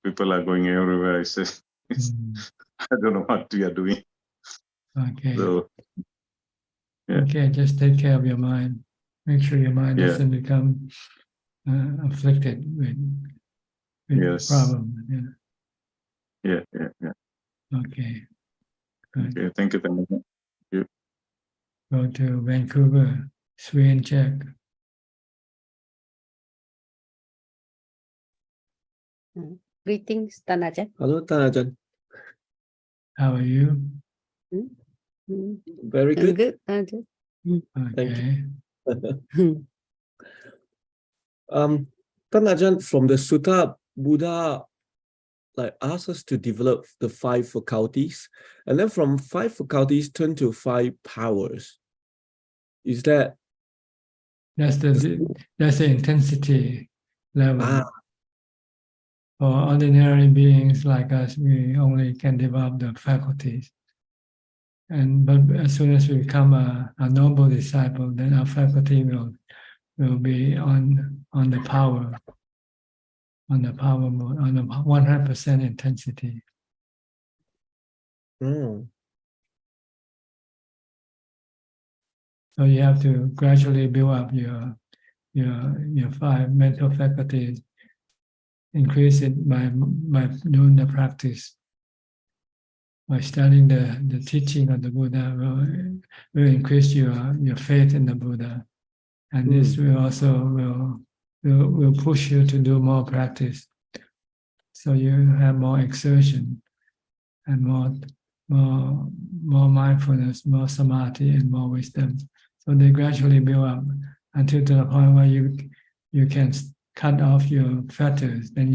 [SPEAKER 21] people are going everywhere. I say, I don't know what we are doing.
[SPEAKER 2] Okay.
[SPEAKER 21] So yeah.
[SPEAKER 2] Okay, just take care of your mind. Make sure your mind doesn't become afflicted with
[SPEAKER 21] Yes.
[SPEAKER 2] problem. Yeah.
[SPEAKER 21] Yeah.
[SPEAKER 2] Okay. Good.
[SPEAKER 21] Okay. Thank you, Tangaja. You.
[SPEAKER 2] Go to Vancouver, Sweden, Czech.
[SPEAKER 5] Greetings, Tan Ajaan.
[SPEAKER 6] Hello, Tan Ajaan.
[SPEAKER 2] How are you?
[SPEAKER 6] Very
[SPEAKER 5] I'm
[SPEAKER 6] good.
[SPEAKER 5] good, Tan Ajaan.
[SPEAKER 6] Thank
[SPEAKER 2] Okay.
[SPEAKER 6] you. Tan Ajaan, from the Sutta, Buddha asked us to develop the 5 faculties, and then from 5 faculties turn to 5 powers. Is that?
[SPEAKER 2] That's the intensity level. For ordinary beings like us, we only can develop the faculties. But as soon as we become a noble disciple, then our faculty will be on the power mode, on the 100% intensity. So you have to gradually build up your 5 mental faculties, increase it by doing the practice. By studying the teaching of the Buddha will increase your faith in the Buddha, and this will also will push you to do more practice. So you have more exertion and more mindfulness, more samadhi, and more wisdom. So they gradually build up until to the point where you can cut off your fetters. Then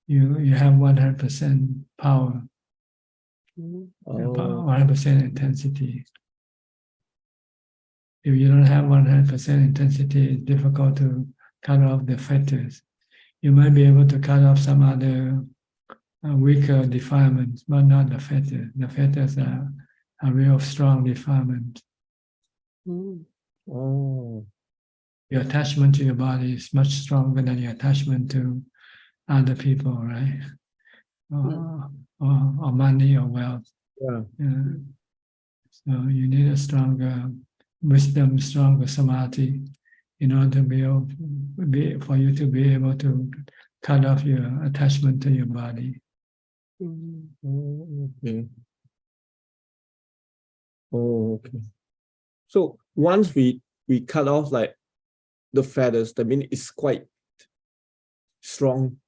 [SPEAKER 2] you have 100% power. 100% intensity. If you don't have 100% intensity, it's difficult to cut off the fetters. You might be able to cut off some other weaker defilements, but not the fetters. The fetters are a real strong defilement. Your attachment to your body is much stronger than your attachment to other people, right? Or money or wealth. So you need a stronger wisdom, stronger samadhi, in order to for you to be able to cut off your attachment to your body.
[SPEAKER 6] Okay. Okay. So once we cut off the feathers, that means it's quite strong.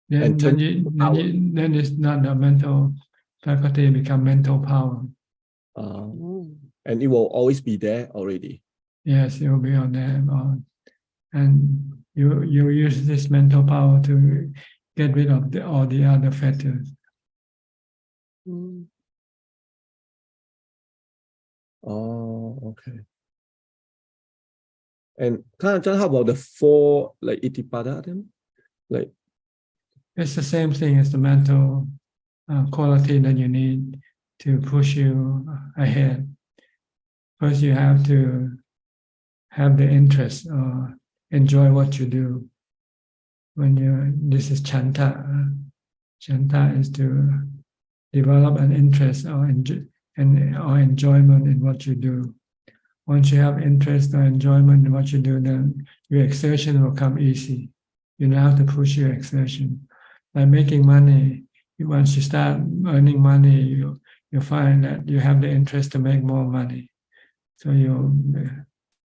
[SPEAKER 2] Then it's not the mental faculty, it become mental power.
[SPEAKER 6] And it will always be there already.
[SPEAKER 2] Yes, it will be on there. And you use this mental power to get rid of all the other fetters.
[SPEAKER 6] Okay. And how about the 4 Itipada then?
[SPEAKER 2] It's the same thing as the mental quality that you need to push you ahead. First, you have to have the interest or enjoy what you do. This is chanta. Chanta is to develop an interest or enjoyment in what you do. Once you have interest or enjoyment in what you do, then your exertion will come easy. You don't have to push your exertion. By making money, once you start earning money, you find that you have the interest to make more money. So you'll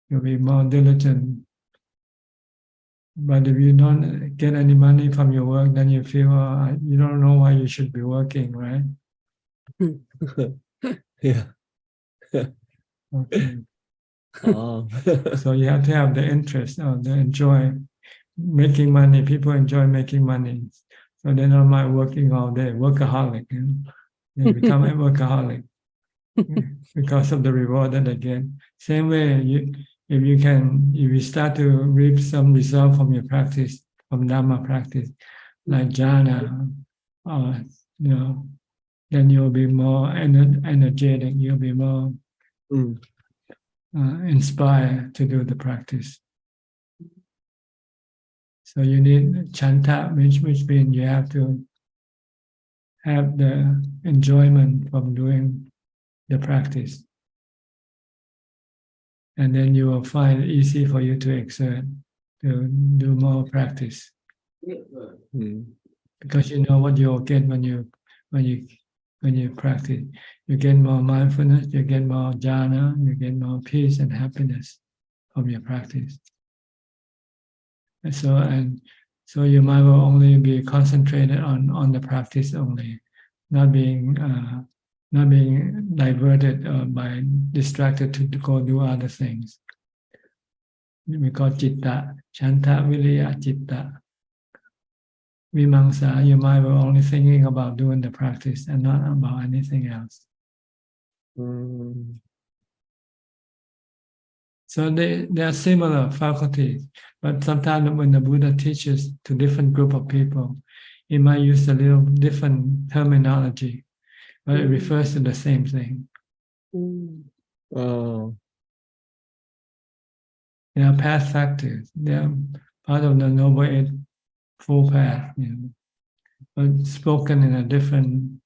[SPEAKER 2] be more diligent. But if you don't get any money from your work, then you feel you don't know why you should be working, right?
[SPEAKER 6] Yeah.
[SPEAKER 2] Okay.
[SPEAKER 6] Oh.
[SPEAKER 2] So you have to have the interest or the enjoy making money. People enjoy making money. So they don't mind working all day, workaholic. They become a workaholic because of the reward that they get. Same way, if you start to reap some result from your practice, from Dhamma practice, like jhana, then you'll be more energetic. You'll be more inspired to do the practice. So you need chanta, which means you have to have the enjoyment from doing the practice. And then you will find it easy for you to exert, to do more practice. Because you know what you'll get when you practice. You get more mindfulness, you get more jhana, you get more peace and happiness from your practice. And so your mind will only be concentrated on the practice only, not being diverted by distracted to go do other things. We call citta, chanta, viriya, citta. Vimamsa, your mind will only thinking about doing the practice and not about anything else. So they are similar faculties, but sometimes when the Buddha teaches to different group of people, he might use a little different terminology, but it refers to the same thing. They are path factors. They are part of the Noble Eightfold Path, but spoken in a different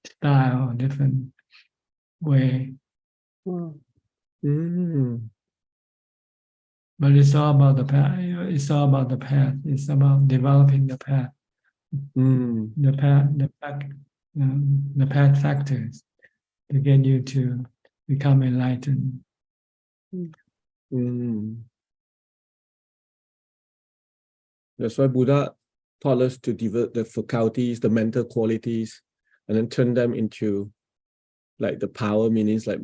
[SPEAKER 2] style, different way. But it's all about the path. It's all about the path. It's about developing the path. The path factors to get you to become enlightened.
[SPEAKER 6] That's why Buddha taught us to develop the faculties, the mental qualities, and then turn them into like the power, meanings like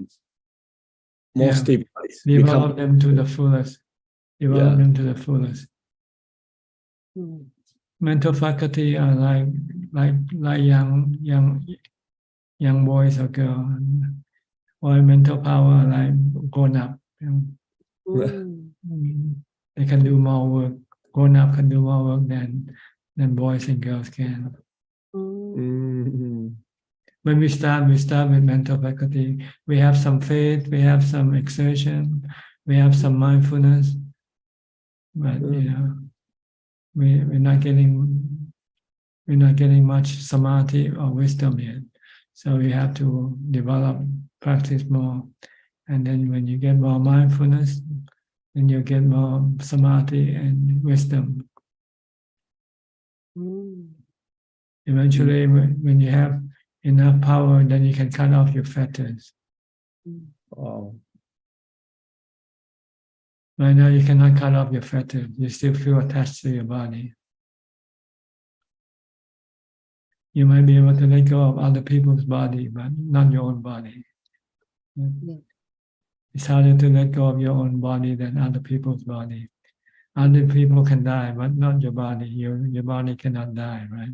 [SPEAKER 6] more stabilized.
[SPEAKER 2] Develop them to the fullest. Develop them to the fullest. Mental faculty are like young boys or girls, while mental power are like grown up. They can do more work. Grown up can do more work than boys and girls can. When we start with mental faculty. We have some faith, we have some exertion, we have some mindfulness, but we're not getting much samadhi or wisdom yet. So we have to develop, practice more, and then when you get more mindfulness, then you get more samadhi and wisdom. Eventually, when you have enough power, then you can cut off your fetters. Right now, you cannot cut off your fetters. You still feel attached to your body. You might be able to let go of other people's body, but not your own body. It's harder to let go of your own body than other people's body. Other people can die, but not your body. Your body cannot die, right?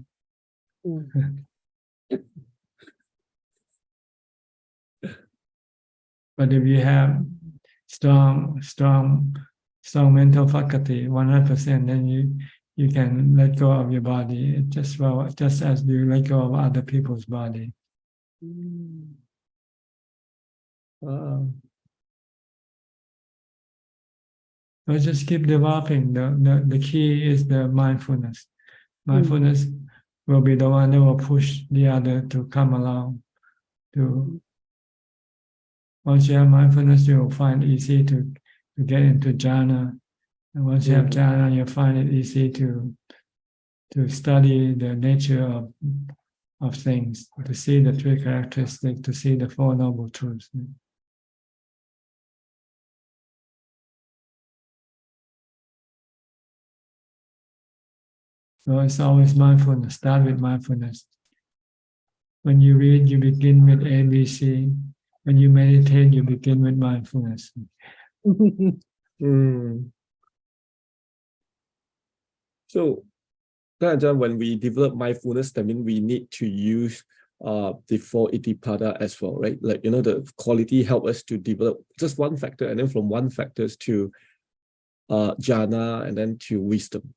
[SPEAKER 2] But if you have strong mental faculty, 100%, then you can let go of your body just as you let go of other people's body. So just keep developing. The key is the mindfulness. Mindfulness will be the one that will push the other to come along. Once you have mindfulness, you will find it easy to get into jhana. And once you have jhana, you'll find it easy to to study the nature of things, to see the three characteristics, to see the Four Noble Truths. So it's always mindfulness. Start with mindfulness. When you read, you begin with ABC. When you meditate, you begin with mindfulness.
[SPEAKER 6] So, Ajaan, when we develop mindfulness, that means we need to use the 4 Itipada as well, right? Like, the quality help us to develop just one factor, and then from one factors to jhana, and then to wisdom.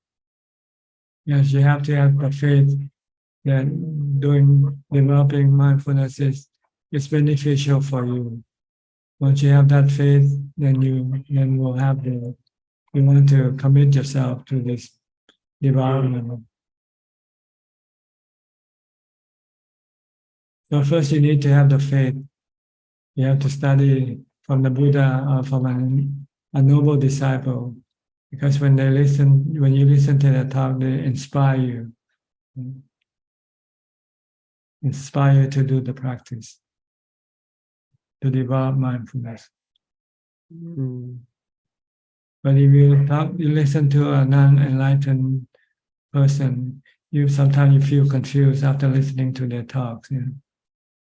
[SPEAKER 2] Yes, you have to have the faith that developing mindfulness is beneficial for you. Once you have that faith, then you will have you want to commit yourself to this development. So first you need to have the faith. You have to study from the Buddha or from a noble disciple, because when you listen to the talk, they inspire you to do the practice, to develop mindfulness. But if you listen to a non-enlightened person, sometimes you feel confused after listening to their talks.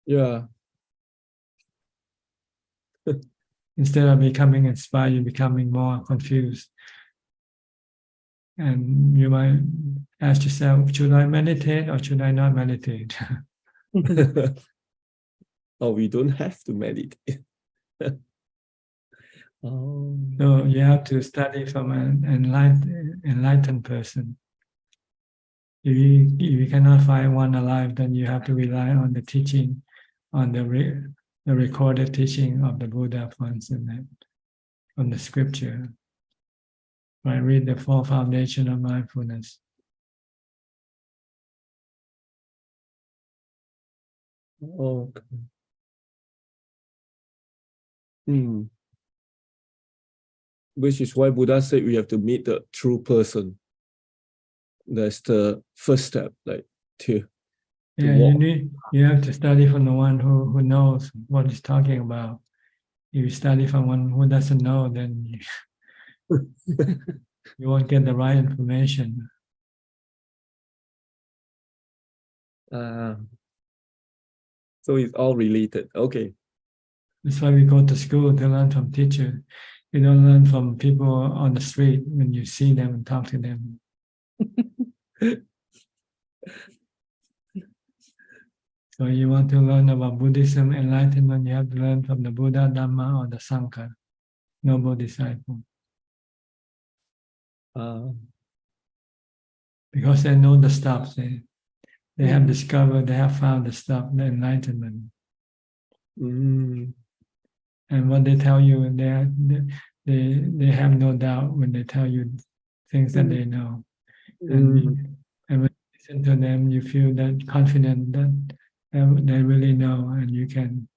[SPEAKER 6] Yeah.
[SPEAKER 2] Instead of becoming inspired, you're becoming more confused. And you might ask yourself, should I meditate or should I not meditate?
[SPEAKER 6] Oh, we don't have to meditate.
[SPEAKER 2] So you have to study from an enlightened person. If you cannot find one alive, then you have to rely on the teaching, on the recorded teaching of the Buddha, for instance, from the scripture. I read the 4 foundations of mindfulness.
[SPEAKER 6] Okay. Which is why Buddha said we have to meet the true person. That's the first step, like to walk.
[SPEAKER 2] You have to study from the one who knows what he's talking about. If you study from one who doesn't know, then you won't get the right information.
[SPEAKER 6] So it's all related. Okay.
[SPEAKER 2] That's why we go to school to learn from teachers. You don't learn from people on the street when you see them and talk to them. So you want to learn about Buddhism, enlightenment, you have to learn from the Buddha, Dhamma, or the Sangha, noble disciple. Because they know the stuff. They have discovered, they have found the stuff, the enlightenment. And what they tell you, they have no doubt when they tell you things that they know. And when you listen to them, you feel that confident that they really know, and you can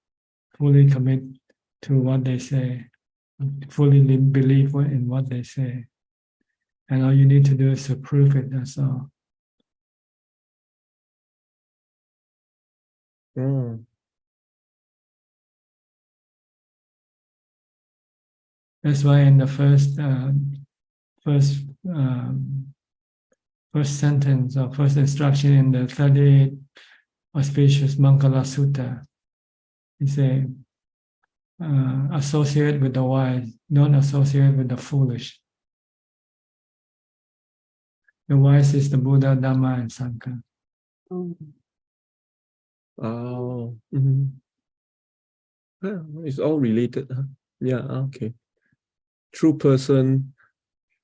[SPEAKER 2] fully commit to what they say, fully believe in what they say. And all you need to do is to prove it, that's all. That's why in the first sentence or first instruction in the 38 auspicious Mangala Sutta, he said, associate with the wise, don't associate with the foolish. The wise is the Buddha, Dhamma, and Sangha.
[SPEAKER 6] Yeah, it's all related. Huh? Yeah, okay. True person,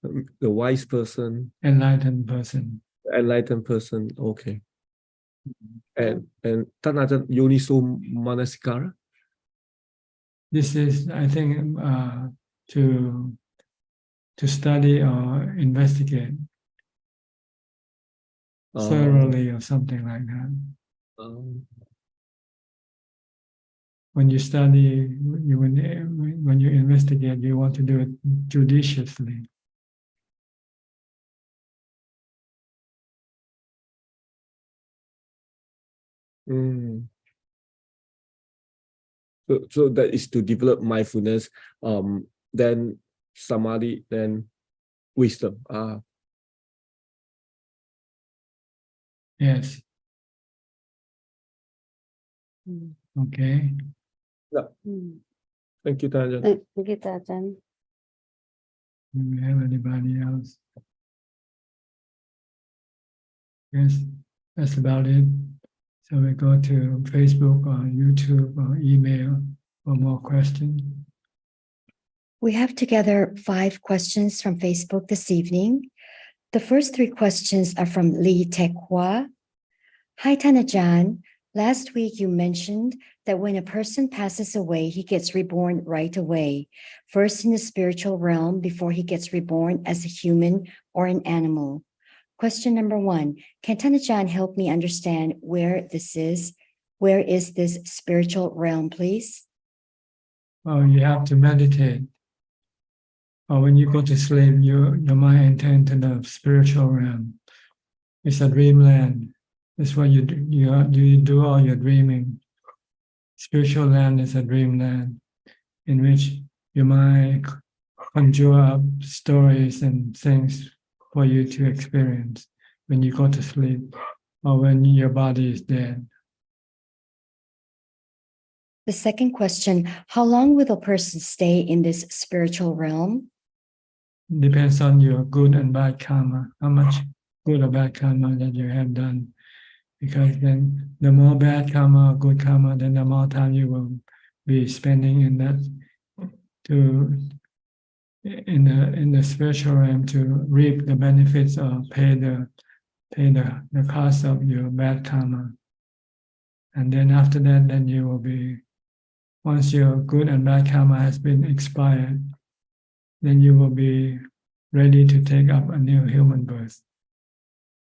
[SPEAKER 6] the wise person.
[SPEAKER 2] Enlightened person.
[SPEAKER 6] Enlightened person, okay. And Ajaan, Yoniso Manasikara?
[SPEAKER 2] This is, I think, to study or investigate thoroughly or something like that. When you study, when you investigate, you want to do it judiciously.
[SPEAKER 6] So that is to develop mindfulness, then samadhi, then wisdom.
[SPEAKER 2] Yes. Okay.
[SPEAKER 6] Yeah. Thank you, Ajaan.
[SPEAKER 5] Thank you, Ajaan.
[SPEAKER 2] Do we have anybody else? Yes, that's about it. So we go to Facebook or YouTube or email for more questions.
[SPEAKER 7] We have together 5 questions from Facebook this evening. The first 3 questions are from Lee Tekhwa. Hi, Ajaan. Last week you mentioned that when a person passes away, he gets reborn right away, first in the spiritual realm before he gets reborn as a human or an animal. Question number 1, can Ajaan help me understand where this is? Where is this spiritual realm, please?
[SPEAKER 2] Well, you have to meditate. Or when you go to sleep, your mind enters into the spiritual realm. It's a dreamland. That's what you do. You do all your dreaming. Spiritual land is a dreamland in which your mind conjure up stories and things for you to experience when you go to sleep or when your body is dead.
[SPEAKER 7] The second question, how long will a person stay in this spiritual realm?
[SPEAKER 2] Depends on your good and bad karma, how much good or bad karma that you have done. Because then the more bad karma or good karma, then the more time you will be spending in that in the spiritual realm to reap the benefits or pay the cost of your bad karma. And then after that, then you will be, once your good and bad karma has been expired, then you will be ready to take up a new human birth.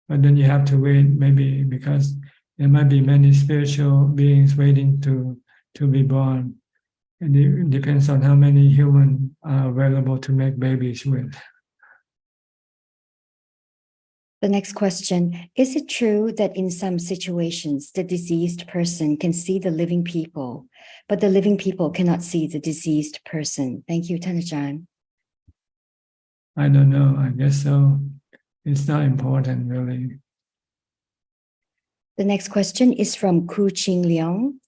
[SPEAKER 2] But then you have to wait, maybe because there might be many spiritual beings waiting to be born. And it depends on how many humans are available to make babies with.
[SPEAKER 7] The next question, is it true that in some situations the deceased person can see the living people, but the living people cannot see the deceased person? Thank you, Ajaan.
[SPEAKER 2] I don't know, I guess so. It's not important, really.
[SPEAKER 7] The next question is from Ku Ching Leong.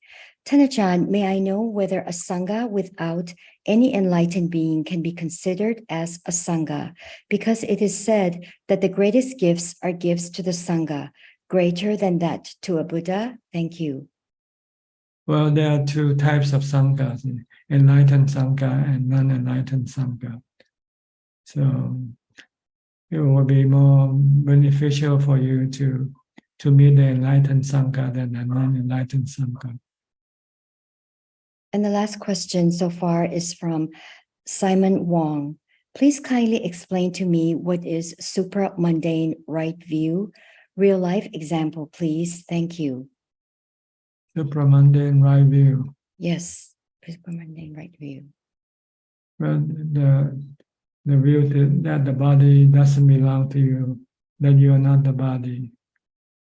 [SPEAKER 7] Ajaan, may I know whether a sangha without any enlightened being can be considered as a sangha? Because it is said that the greatest gifts are gifts to the sangha, greater than that to a Buddha. Thank you.
[SPEAKER 2] Well, there are 2 types of sanghas, enlightened sangha and non-enlightened sangha. So it will be more beneficial for you to meet the enlightened sangha than the non-enlightened sangha.
[SPEAKER 7] And the last question so far is from Simon Wong. Please kindly explain to me what is supra-mundane right view. Real life example, please. Thank you.
[SPEAKER 2] Supra-mundane right view.
[SPEAKER 7] Yes, supra-mundane right view.
[SPEAKER 2] Well, the view that the body doesn't belong to you, that you are not the body.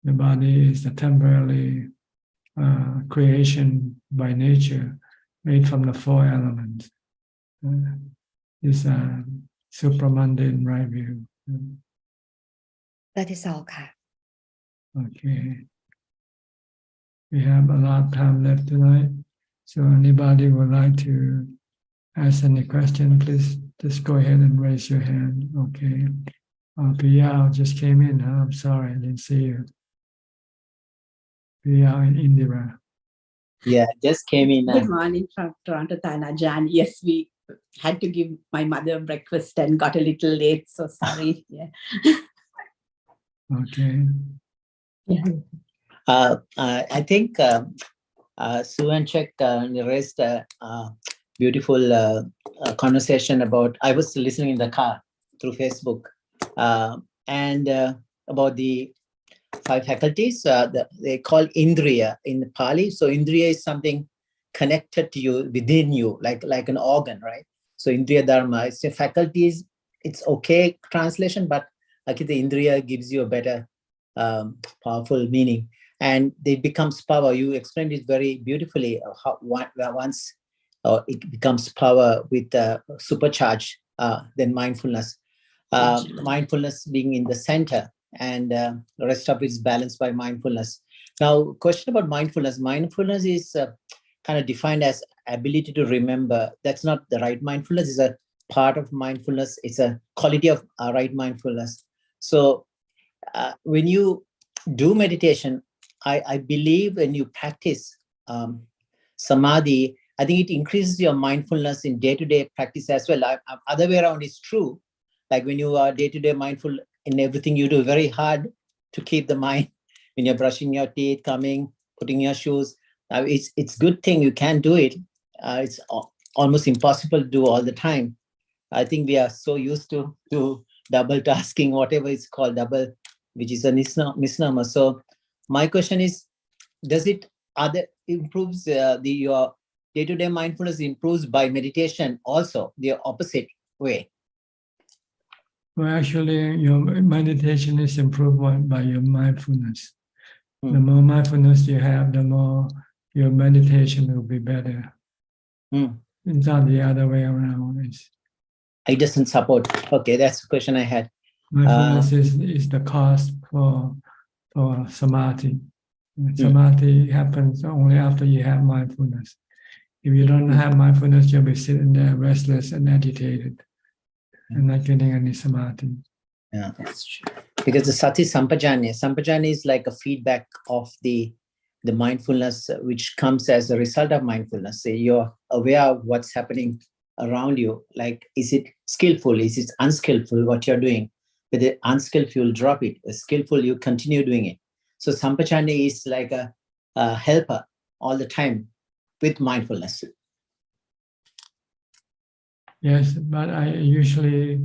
[SPEAKER 2] The body is a temporary creation by nature, made from the 4 elements. Is a supra-mundane right view.
[SPEAKER 7] That is all, Ka.
[SPEAKER 2] Okay. We have a lot of time left tonight. So anybody would like to ask any question, please just go ahead and raise your hand. Okay. Piyao just came in. Huh? I'm sorry, I didn't see you. Piyao and Indira.
[SPEAKER 23] Yeah, just came in.
[SPEAKER 24] Good morning from Toronto, Ajaan. Yes, we had to give my mother breakfast and got a little late, so sorry. Yeah.
[SPEAKER 2] Okay.
[SPEAKER 24] Yeah.
[SPEAKER 23] I think Suchart raised a beautiful conversation about, I was listening in the car through Facebook, and about the 5 faculties, they call Indriya in Pali. So Indriya is something connected to you, within you, like an organ, right? So Indriya Dharma, it's a faculties, it's okay translation, but I think the Indriya gives you a better, powerful meaning. and it becomes power. You explained it very beautifully, how once it becomes power with supercharge, then mindfulness. Mindfulness being in the center, and the rest of it is balanced by mindfulness. Now, question about mindfulness. Mindfulness is kind of defined as ability to remember. That's not the right mindfulness. It's a part of mindfulness. It's a quality of right mindfulness. So when you do meditation, I believe when you practice samadhi, I think it increases your mindfulness in day-to-day practice as well. Other way around is true. Like when you are day-to-day mindful in everything you do, very hard to keep the mind when you're brushing your teeth, coming, putting your shoes. It's good thing you can do it. It's almost impossible to do all the time. I think we are so used to double tasking, whatever it's called, double, which is a misnomer. So my question is, does it improves your day-to-day mindfulness improves by meditation also, the opposite way?
[SPEAKER 2] Well, actually, your meditation is improved by your mindfulness. The more mindfulness you have, the more your meditation will be better. It's not the other way around.
[SPEAKER 23] It doesn't support. Okay, that's the question I had.
[SPEAKER 2] Mindfulness is the cause for samadhi. Samadhi happens only after you have mindfulness. If you don't have mindfulness, you'll be sitting there restless and agitated and not getting any samadhi.
[SPEAKER 23] Yeah, that's true. Because the sati sampajanya is like a feedback of the mindfulness, which comes as a result of mindfulness. So you're aware of what's happening around you. Like, is it skillful? Is it unskillful what you're doing? With the unskillful, you'll drop it. Skillful, you continue doing it. So sampajanya is like a helper all the time with mindfulness.
[SPEAKER 2] Yes, but I usually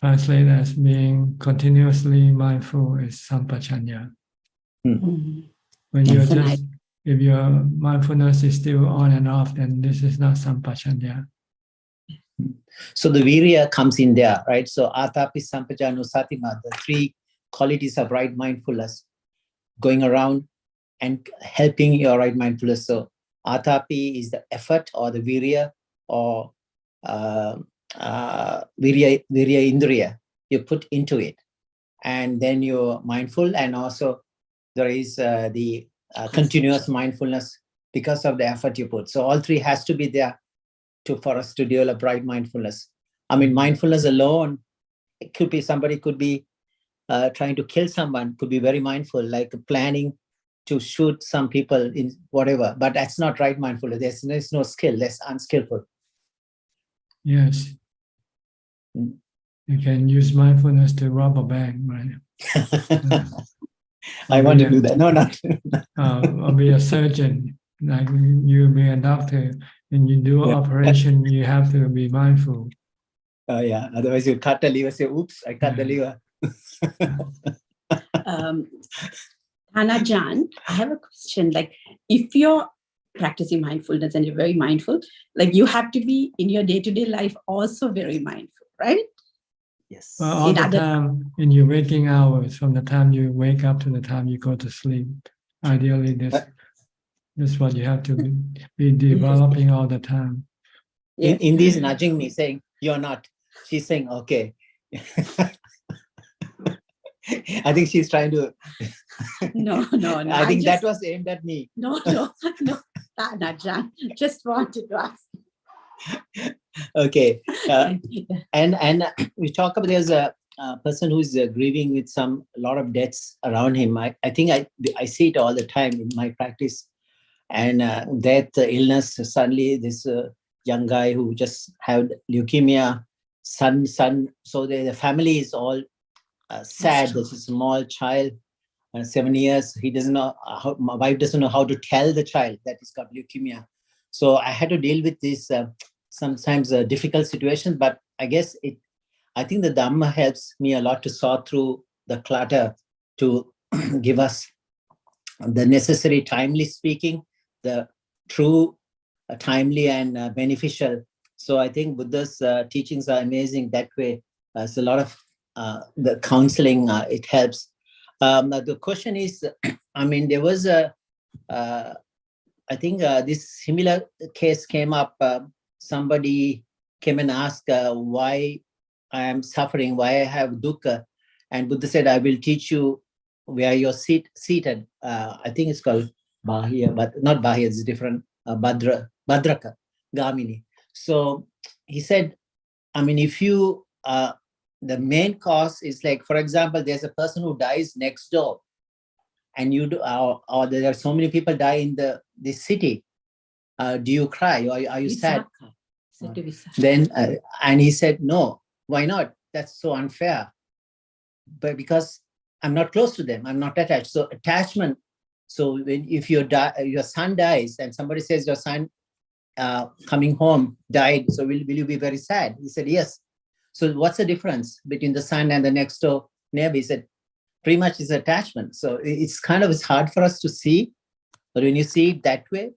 [SPEAKER 2] translate as being continuously mindful is sampajanya. When you're if your mindfulness is still on and off, then this is not sampajanya.
[SPEAKER 23] So the virya comes in there, right? So atapi, sampajano, satima, the three qualities of right mindfulness going around and helping your right mindfulness. So atapi is the effort or the virya or virya indriya you put into it, and then you're mindful, and also there is the continuous mindfulness because of the effort you put. So all three has to be there for us to develop right mindfulness. I mean, mindfulness alone, it could be somebody could be trying to kill someone, could be very mindful, like planning to shoot some people in whatever, but that's not right mindfulness. There's no skill, that's unskillful.
[SPEAKER 2] Yes. You can use mindfulness to rob a bank, right?
[SPEAKER 23] I want to do that. No, not.
[SPEAKER 2] Or be a surgeon, like you be a doctor, and you do operation, you have to be mindful.
[SPEAKER 23] Oh yeah, otherwise you cut the liver, say, oops, I cut the liver.
[SPEAKER 24] Ajaan, I have a question. Like, if you're practicing mindfulness and you're very mindful, like you have to be in your day-to-day life also very mindful, right?
[SPEAKER 23] Yes.
[SPEAKER 2] Well, all the time in your waking hours, from the time you wake up to the time you go to sleep. Ideally, this is what you have to be developing all the time.
[SPEAKER 23] In this nudging me, saying, you're not. She's saying, okay. I think she's trying to.
[SPEAKER 24] No.
[SPEAKER 23] I think that was aimed at me.
[SPEAKER 24] No, Ajaan, just wanted to ask.
[SPEAKER 23] Okay, and we talk about there's a person who's grieving with a lot of debts around him. I think I see it all the time in my practice, and death, illness. Suddenly, this young guy who just had leukemia, son. So the family is all sad. There's a small child, 7 years. He doesn't know. My wife doesn't know how to tell the child that he's got leukemia. So I had to deal with this. Sometimes a difficult situation, but I guess I think the Dhamma helps me a lot to sort through the clutter, to give us the necessary timely speaking, the true, timely and beneficial. So I think Buddha's teachings are amazing that way. There's a lot of the counseling, it helps. The question is, I mean, there was I think this similar case came up. Somebody came and asked why I am suffering, why I have dukkha. And Buddha said, I will teach you where you're seated. I think it's called Bahya, but not Bahya, it's different, Badraka, Gamini. So he said, I mean, if you, the main cause is like, for example, there's a person who dies next door, and you do, or there are so many people die in this city. Do you cry, or are you sad? Then, and he said, no, why not? That's so unfair. But because I'm not close to them, I'm not attached. So attachment. So when if your son dies, and somebody says your son coming home died, so will you be very sad? He said yes. So what's the difference between the son and the next door neighbor? He said pretty much is attachment. So it's hard for us to see, but when you see it that way,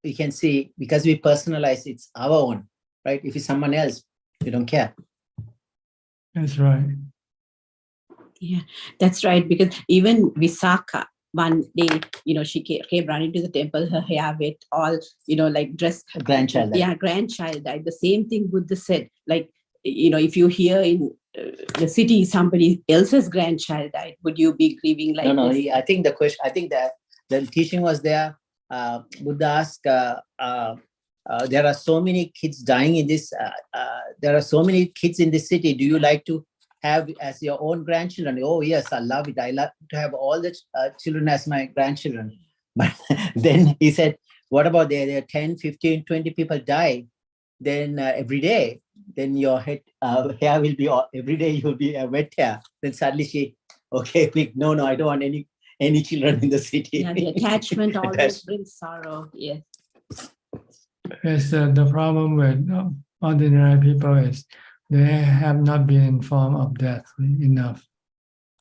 [SPEAKER 23] we can see, because we personalize, it's our own, right? If it's someone else, we don't care.
[SPEAKER 2] That's right.
[SPEAKER 24] Yeah, that's right. Because even Visakha, one day, she came running to the temple, her hair wet, all, like dressed.
[SPEAKER 23] Grandchild died.
[SPEAKER 24] Yeah, grandchild died. The same thing Buddha said, like, if you hear in the city somebody else's grandchild died, would you be grieving like
[SPEAKER 23] No,
[SPEAKER 24] this?
[SPEAKER 23] I think the question, I think that the teaching was there. Buddha asked, there are so many kids dying in this, there are so many kids in this city. Do you like to have as your own grandchildren? Oh, yes, I love it. I love to have all the children as my grandchildren. But then he said, what about there are 10, 15, 20 people die, then every day, then your hair will be, every day you'll be a wet hair. Then suddenly she, okay, no, I don't want any children in the city.
[SPEAKER 24] Yeah, the attachment always brings sorrow. Yes.
[SPEAKER 2] Yes, the problem with ordinary people is they have not been informed of death enough.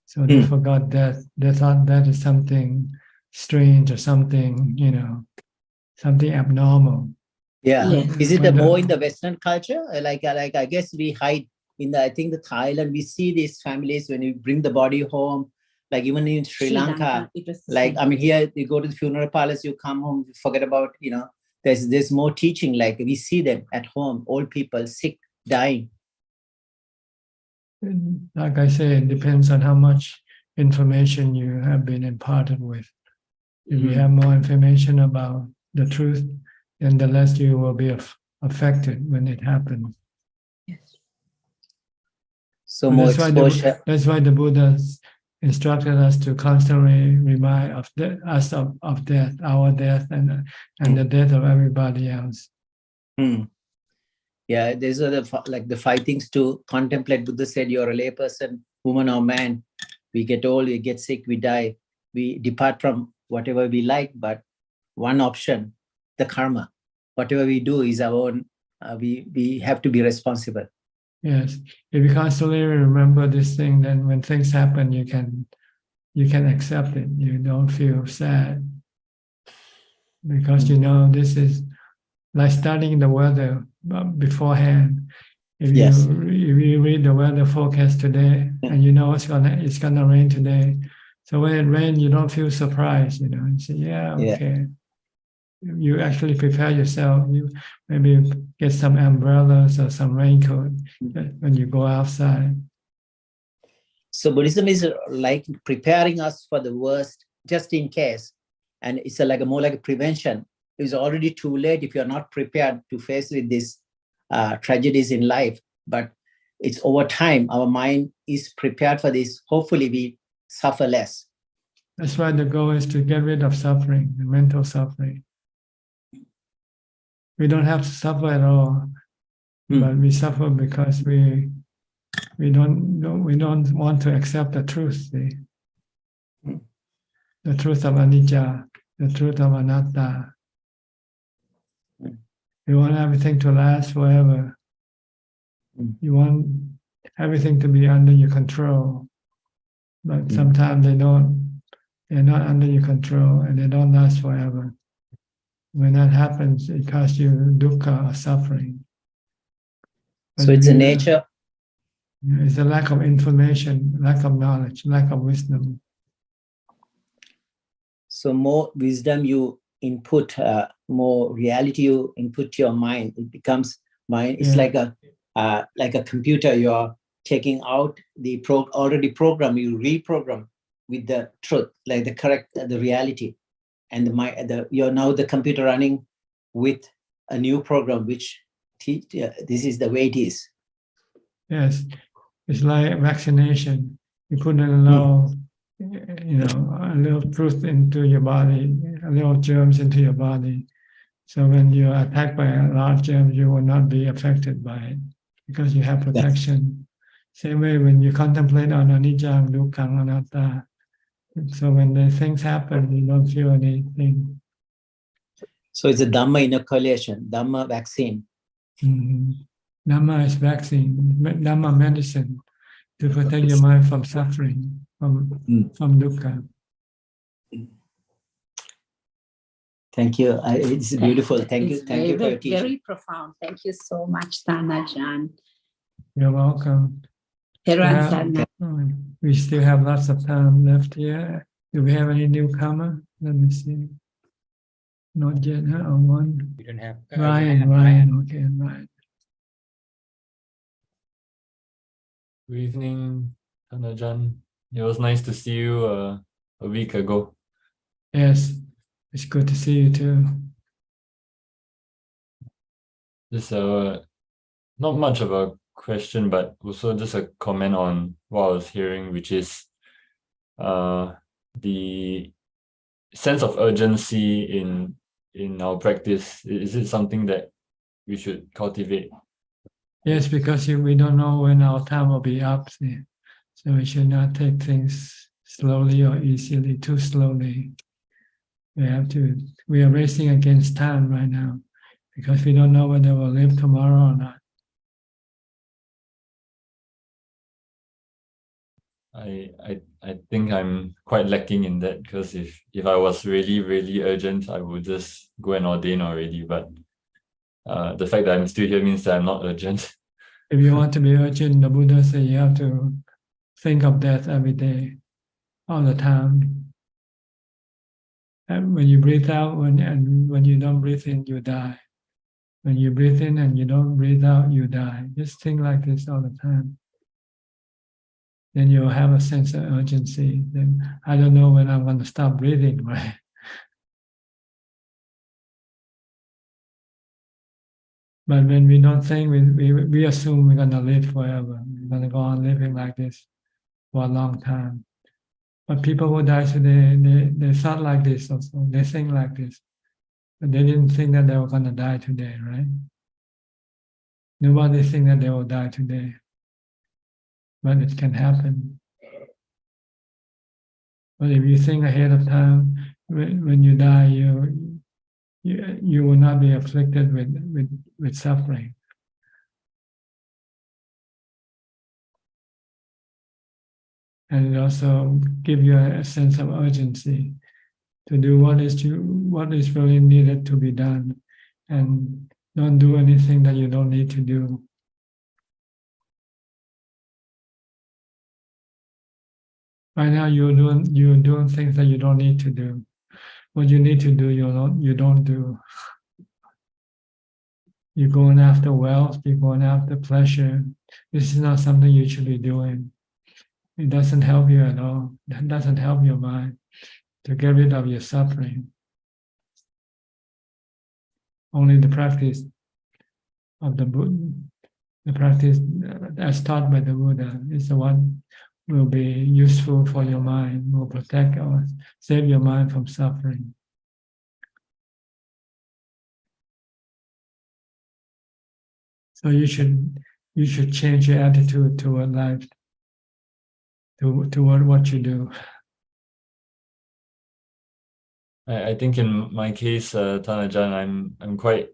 [SPEAKER 2] So they forgot death. They thought that is something strange or something, something abnormal.
[SPEAKER 23] Yeah. Is it more in the Western culture? Like I guess we hide in I think the Thailand, we see these families when you bring the body home, like even in Sri Lanka, like, I mean, here you go to the funeral parlors, you come home, you forget about, there's more teaching, like we see them at home, old people, sick, dying.
[SPEAKER 2] Like I say, it depends on how much information you have been imparted with. If you have more information about the truth, then the less you will be affected when it happens.
[SPEAKER 23] Yes. So more exposure.
[SPEAKER 2] That's why the Buddha instructed us to constantly remind us of death, our death, and the death of everybody else.
[SPEAKER 23] Yeah, these are the 5 things to contemplate. Buddha said, you're a layperson, woman or man. We get old, we get sick, we die. We depart from whatever we like, but one option, the karma. Whatever we do is our own. We have to be responsible.
[SPEAKER 2] Yes, if you constantly remember this thing, then when things happen, you can accept it. You don't feel sad because this is like studying the weather beforehand. If you read the weather forecast today, and it's gonna rain today, so when it rains, you don't feel surprised. You say, yeah, okay. You actually prepare yourself. You maybe get some umbrellas or some raincoat when you go outside.
[SPEAKER 23] So Buddhism is like preparing us for the worst, just in case, and it's more like a prevention. It's already too late if you're not prepared to face with these tragedies in life. But it's over time, our mind is prepared for this. Hopefully, we suffer less.
[SPEAKER 2] That's why the goal is to get rid of suffering, the mental suffering. We don't have to suffer at all, but we suffer because we don't want to accept the truth. The truth of anicca, the truth of anatta. You want everything to last forever. You want everything to be under your control. But sometimes they're not under your control and they don't last forever. When that happens, it causes you dukkha or suffering. But
[SPEAKER 23] so it's a nature.
[SPEAKER 2] It's a lack of information, lack of knowledge, lack of wisdom.
[SPEAKER 23] So more wisdom you input, more reality you input to your mind. It becomes mind. It's like a computer. You're taking out the already program. You reprogram with the truth, like the correct, the reality, and you're now the computer running with a new program, which this is the way it is.
[SPEAKER 2] Yes, it's like vaccination. You put in a little truth into your body, a little germs into your body. So when you're attacked by a large germ, you will not be affected by it because you have protection. Same way when you contemplate on anicca, dukkha, anatta. So when the things happen, you don't feel anything.
[SPEAKER 23] So it's a Dhamma inoculation, Dhamma vaccine.
[SPEAKER 2] Dhamma is vaccine, Dhamma medicine to protect your mind from suffering, from dukkha.
[SPEAKER 23] Thank you. It's beautiful. Thank you.
[SPEAKER 24] It's
[SPEAKER 23] Thank you for your teaching.
[SPEAKER 24] Very profound. Thank you so much, Ajaan.
[SPEAKER 2] You're welcome. We still have lots of time left here. Do we have any newcomer? Let me see. Not yet, huh? Oh, one.
[SPEAKER 5] We don't have
[SPEAKER 2] Ryan. Okay, Ryan.
[SPEAKER 5] Good evening, Ajaan. It was nice to see you a week ago.
[SPEAKER 2] Yes, it's good to see you too.
[SPEAKER 5] Just not much of a question, but also just a comment on what I was hearing, which is the sense of urgency in our practice. Is it something that we should cultivate?
[SPEAKER 2] Yes, because we don't know when our time will be up. See? So we should not take things slowly or easily, too slowly. We are racing against time right now because we don't know whether we'll live tomorrow or not.
[SPEAKER 5] I think I'm quite lacking in that, because if I was really, really urgent, I would just go and ordain already. But the fact that I'm still here means that I'm not urgent.
[SPEAKER 2] If you want to be urgent, the Buddha said you have to think of death every day, all the time. And when you breathe out, when you don't breathe in, you die. When you breathe in and you don't breathe out, you die. Just think like this all the time. Then you'll have a sense of urgency. Then I don't know when I'm going to stop breathing, right? But when we don't think, we assume we're going to live forever. We're going to go on living like this for a long time. But people who die today, they thought like this also. They think like this. But they didn't think that they were going to die today, right? Nobody think that they will die today. But it can happen. But if you think ahead of time, when you die, you will not be afflicted with suffering. And it also give you a sense of urgency to do what is really needed to be done, and don't do anything that you don't need to do. Right now, you're doing things that you don't need to do. What you need to do, you don't do. You're going after wealth. You're going after pleasure. This is not something you should be doing. It doesn't help you at all. It doesn't help your mind to get rid of your suffering. Only the practice of the Buddha, the practice as taught by the Buddha, is the one will be useful for your mind, will protect or save your mind from suffering. So you should change your attitude toward life, toward what you do.
[SPEAKER 5] I think in my case, Ajaan, I'm quite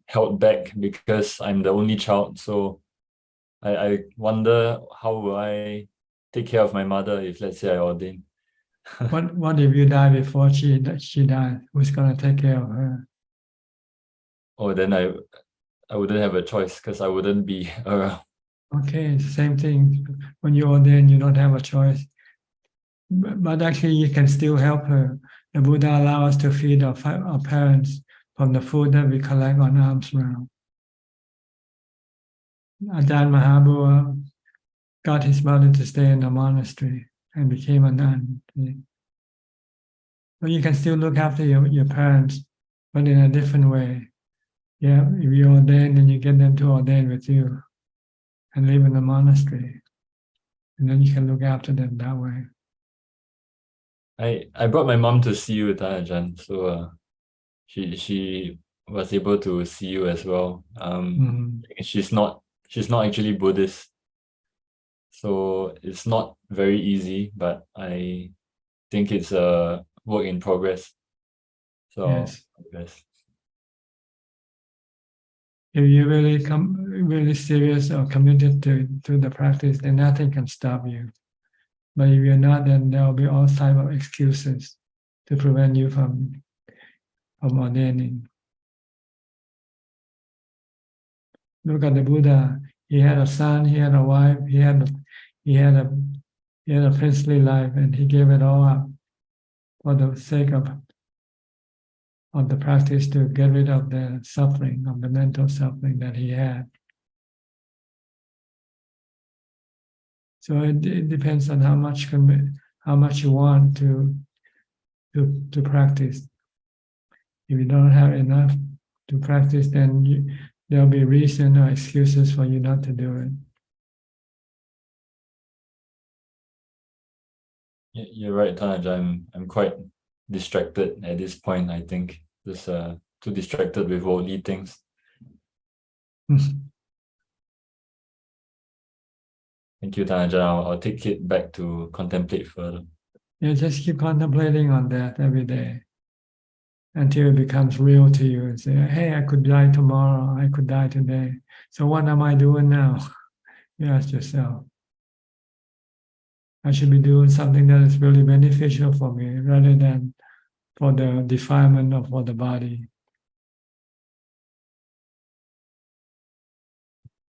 [SPEAKER 5] held back because I'm the only child. So I wonder how will I take care of my mother if, let's say, I ordain.
[SPEAKER 2] What if you die before she dies? Who's gonna take care of her?
[SPEAKER 5] Oh, then I wouldn't have a choice because I wouldn't be around.
[SPEAKER 2] Okay, it's the same thing. When you ordain, you don't have a choice. but actually you can still help her. The Buddha allows us to feed our parents from the food that we collect on alms round. Ajaan Mahabua got his mother to stay in the monastery and became a nun. But you can still look after your parents, but in a different way. Yeah, if you ordain, then you get them to ordain with you and live in the monastery. And then you can look after them that way.
[SPEAKER 5] I brought my mom to see you, Ajaan, so she was able to see you as well. She's not actually Buddhist, so it's not very easy, but I think it's a work in progress. So
[SPEAKER 2] Yes.
[SPEAKER 5] yes.
[SPEAKER 2] If you're really serious or committed to the practice, then nothing can stop you. But if you're not, then there will be all types of excuses to prevent you from ordaining. Look at the Buddha. He had a son, he had a wife, he had a princely life, and he gave it all up for the sake of the practice to get rid of the suffering, of the mental suffering that he had. So it depends on how much you want to practice. If you don't have enough to practice, then there'll be reason or excuses for you not to do it.
[SPEAKER 5] You're right, Ajaan. I'm quite distracted at this point. I think just too distracted with worldly things. Thank you, Ajaan. I'll take it back to contemplate further.
[SPEAKER 2] Yeah, just keep contemplating on that every day until it becomes real to you and say, hey, I could die tomorrow, I could die today. So what am I doing now? You ask yourself. I should be doing something that is really beneficial for me rather than for the defilement of the body.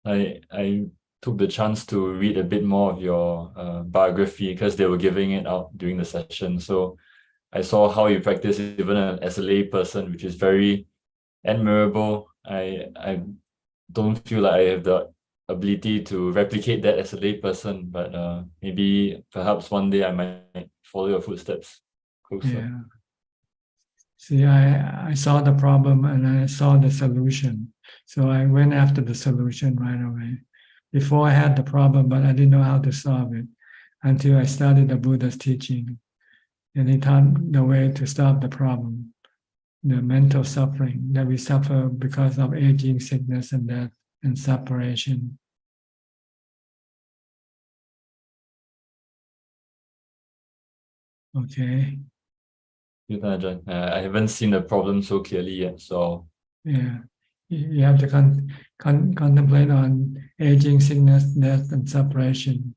[SPEAKER 5] I took the chance to read a bit more of your biography because they were giving it out during the session. So I saw how you practice even as a lay person, which is very admirable. I don't feel like I have the ability to replicate that as a lay person, but maybe perhaps one day I might follow your footsteps closer.
[SPEAKER 2] Yeah. See, I saw the problem and I saw the solution. So I went after the solution right away. Before I had the problem, but I didn't know how to solve it until I studied the Buddha's teaching. And he taught the way to stop the problem, the mental suffering that we suffer because of aging, sickness, and death, and separation. Okay.
[SPEAKER 5] I haven't seen the problem so clearly yet, so
[SPEAKER 2] yeah, you have to contemplate on aging, sickness, death, and separation,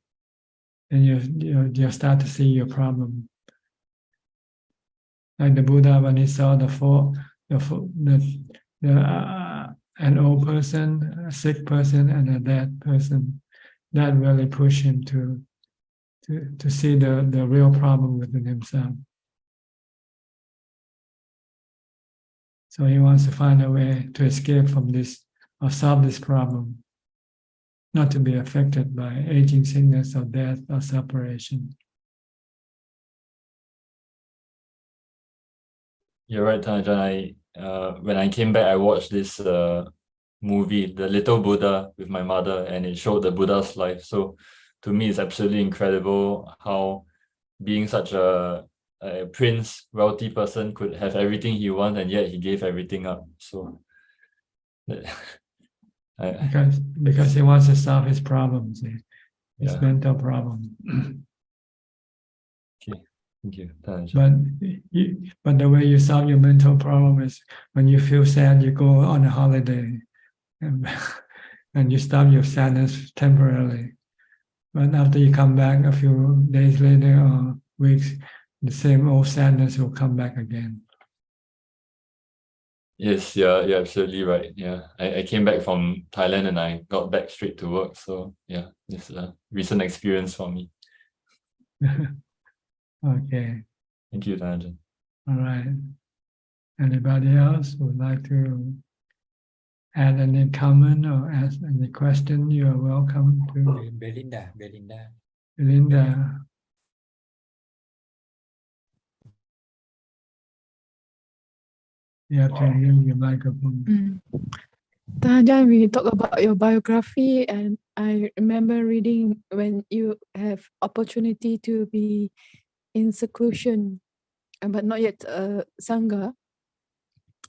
[SPEAKER 2] and you start to see your problem. Like the Buddha, when he saw an old person, a sick person, and a dead person, that really pushed him to see the real problem within himself. So he wants to find a way to escape from this or solve this problem, not to be affected by aging, sickness, or death, or separation.
[SPEAKER 5] you're right, Ajaan. When I came back, I watched this movie, The Little Buddha, with my mother, and it showed the Buddha's life. So to me, it's absolutely incredible how being such a prince, wealthy person could have everything he wants, and yet he gave everything up. So
[SPEAKER 2] because he wants to solve his problems, his mental problem.
[SPEAKER 5] Okay, thank you.
[SPEAKER 2] But the way you solve your mental problem is when you feel sad, you go on a holiday, and you stop your sadness temporarily. But after you come back a few days later or weeks, the same old sadness will come back again.
[SPEAKER 5] Yes, you're absolutely right. Yeah, I came back from Thailand and I got back straight to work. So yeah, this is a recent experience for me.
[SPEAKER 2] Okay.
[SPEAKER 5] Thank you, Ajaan.
[SPEAKER 2] All right. Anybody else would like to add any comment or ask any question? You are welcome to.
[SPEAKER 8] Belinda.
[SPEAKER 2] Belinda. You have to use your microphone.
[SPEAKER 1] Ajaan, we talk about your biography, and I remember reading when you have opportunity to be in seclusion, but not yet sangha.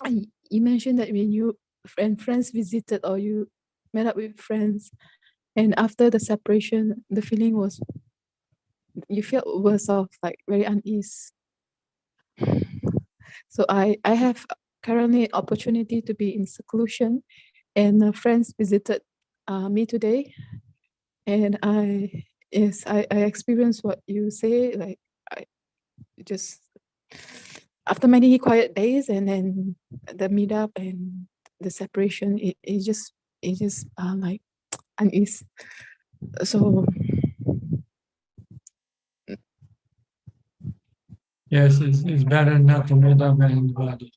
[SPEAKER 1] You mentioned that when you friends visited or you met up with friends, and after the separation, the feeling was you felt worse off, like very unease. So I have currently opportunity to be in seclusion, and friends visited me today, and I experienced what you say, like I just after many quiet days, and then the meetup and the separation, it just like unease. So
[SPEAKER 2] Yes, it's better not to meet up with anybody.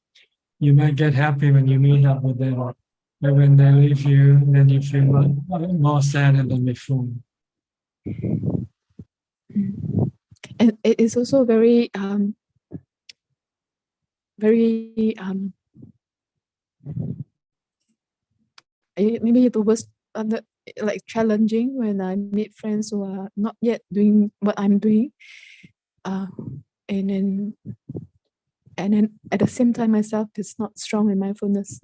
[SPEAKER 2] You might get happy when you meet up with them, but when they leave you, then you feel more sad than before.
[SPEAKER 1] and it is also very maybe the worst like challenging when I meet friends who are not yet doing what I'm doing, and then at the same time myself is not strong in mindfulness,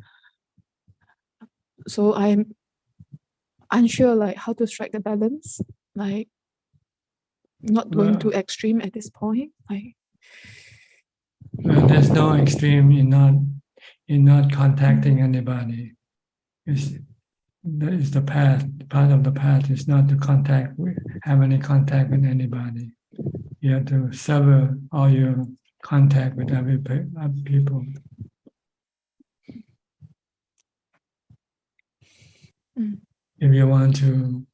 [SPEAKER 1] so I'm unsure like how to strike the balance, like not going too extreme at this point. Like
[SPEAKER 2] Well, there's no extreme in not contacting anybody. That is the path. Part of the path is not to have any contact with anybody. You have to sever all your contact with other people. If you want to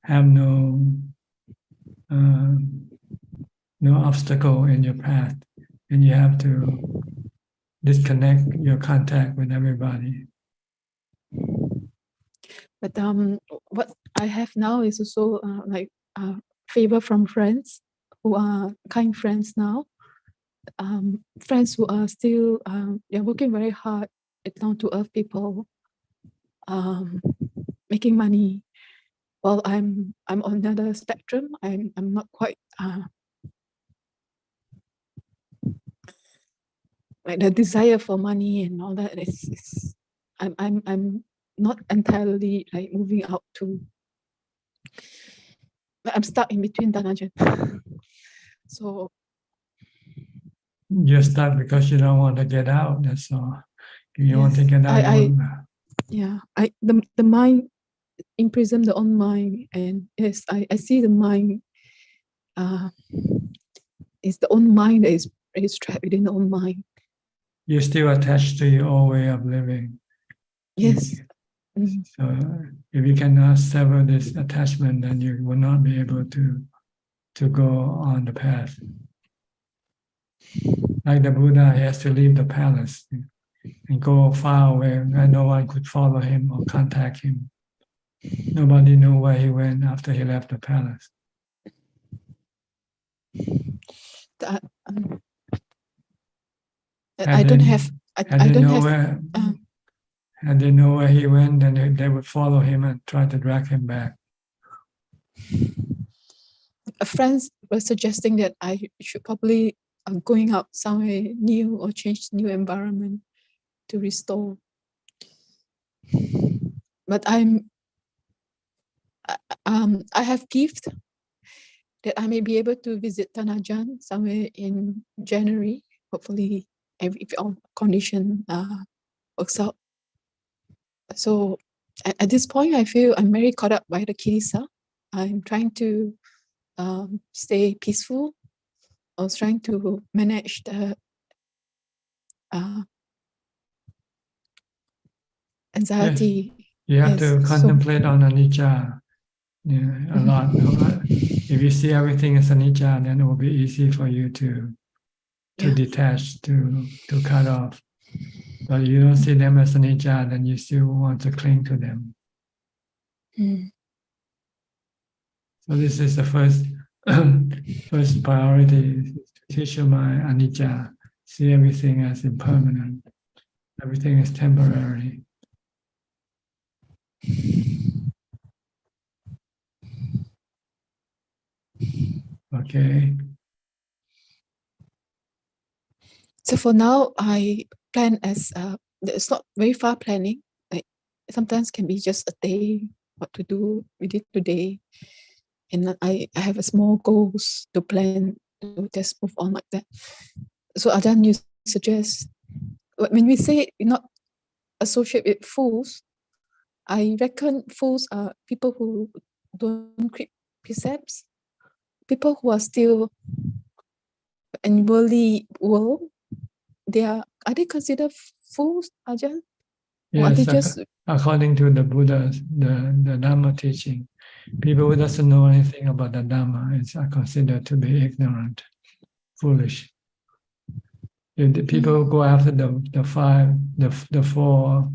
[SPEAKER 2] have no obstacle in your path, then you have to disconnect your contact with everybody.
[SPEAKER 1] But what I have now is also like favor from friends who are kind friends now. Friends who are still they're working very hard, down to earth people, making money. While I'm on another spectrum. I'm not quite like the desire for money and all that is I'm not entirely like moving out to. I'm stuck in between, Ajaan. So
[SPEAKER 2] you're stuck because you don't want to get out. That's all. If you want to get out,
[SPEAKER 1] the mind imprison the own mind, and yes, I see the mind. It's the own mind that is trapped within the own mind.
[SPEAKER 2] You're still attached to your old way of living.
[SPEAKER 1] Yes.
[SPEAKER 2] So if you cannot sever this attachment, then you will not be able to go on the path. Like the Buddha, he has to leave the palace and go far away where no one could follow him or contact him. Nobody knew where he went after he left the palace.
[SPEAKER 1] Had
[SPEAKER 2] they know where he went, then they would follow him and try to drag him back.
[SPEAKER 1] Friends were suggesting that I should probably going out somewhere new or change new environment to restore. But I have gift that I may be able to visit Ajaan somewhere in January, hopefully if all condition works out. So at this point, I feel I'm very caught up by the kilesa. I'm trying to stay peaceful. I was trying to manage the anxiety.
[SPEAKER 2] Yes. You have to contemplate on anicca a lot. If If you see everything as anicca, then it will be easy for you to detach, to cut off. But you don't see them as anicca, then you still want to cling to them. So this is the first first priority, to teach your mind anicca, see everything as impermanent, everything is temporary. Okay.
[SPEAKER 1] So for now, I plan as it's not very far planning. Like sometimes can be just a day, what to do within today, and I have a small goals to plan to just move on like that. So Ajahn, you suggest when we say not associate with fools, I reckon fools are people who don't keep precepts, people who are still in worldly world. Are they considered fools, Ajahn? Or are they
[SPEAKER 2] Yes,
[SPEAKER 1] just
[SPEAKER 2] according to the Buddha's, the Dhamma teaching, people who doesn't know anything about the Dhamma is considered to be ignorant, foolish. If the people who go after the four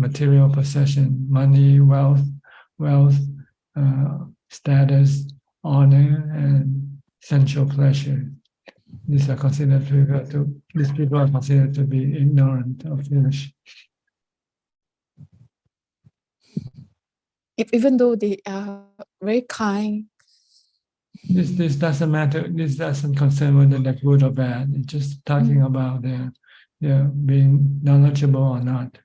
[SPEAKER 2] material possession, money, wealth, status, honor, and sensual pleasure. These are considered these people are considered to be ignorant or foolish.
[SPEAKER 1] even though they are very kind.
[SPEAKER 2] This doesn't matter. This doesn't concern whether they're good or bad. It's just talking about their being knowledgeable or not.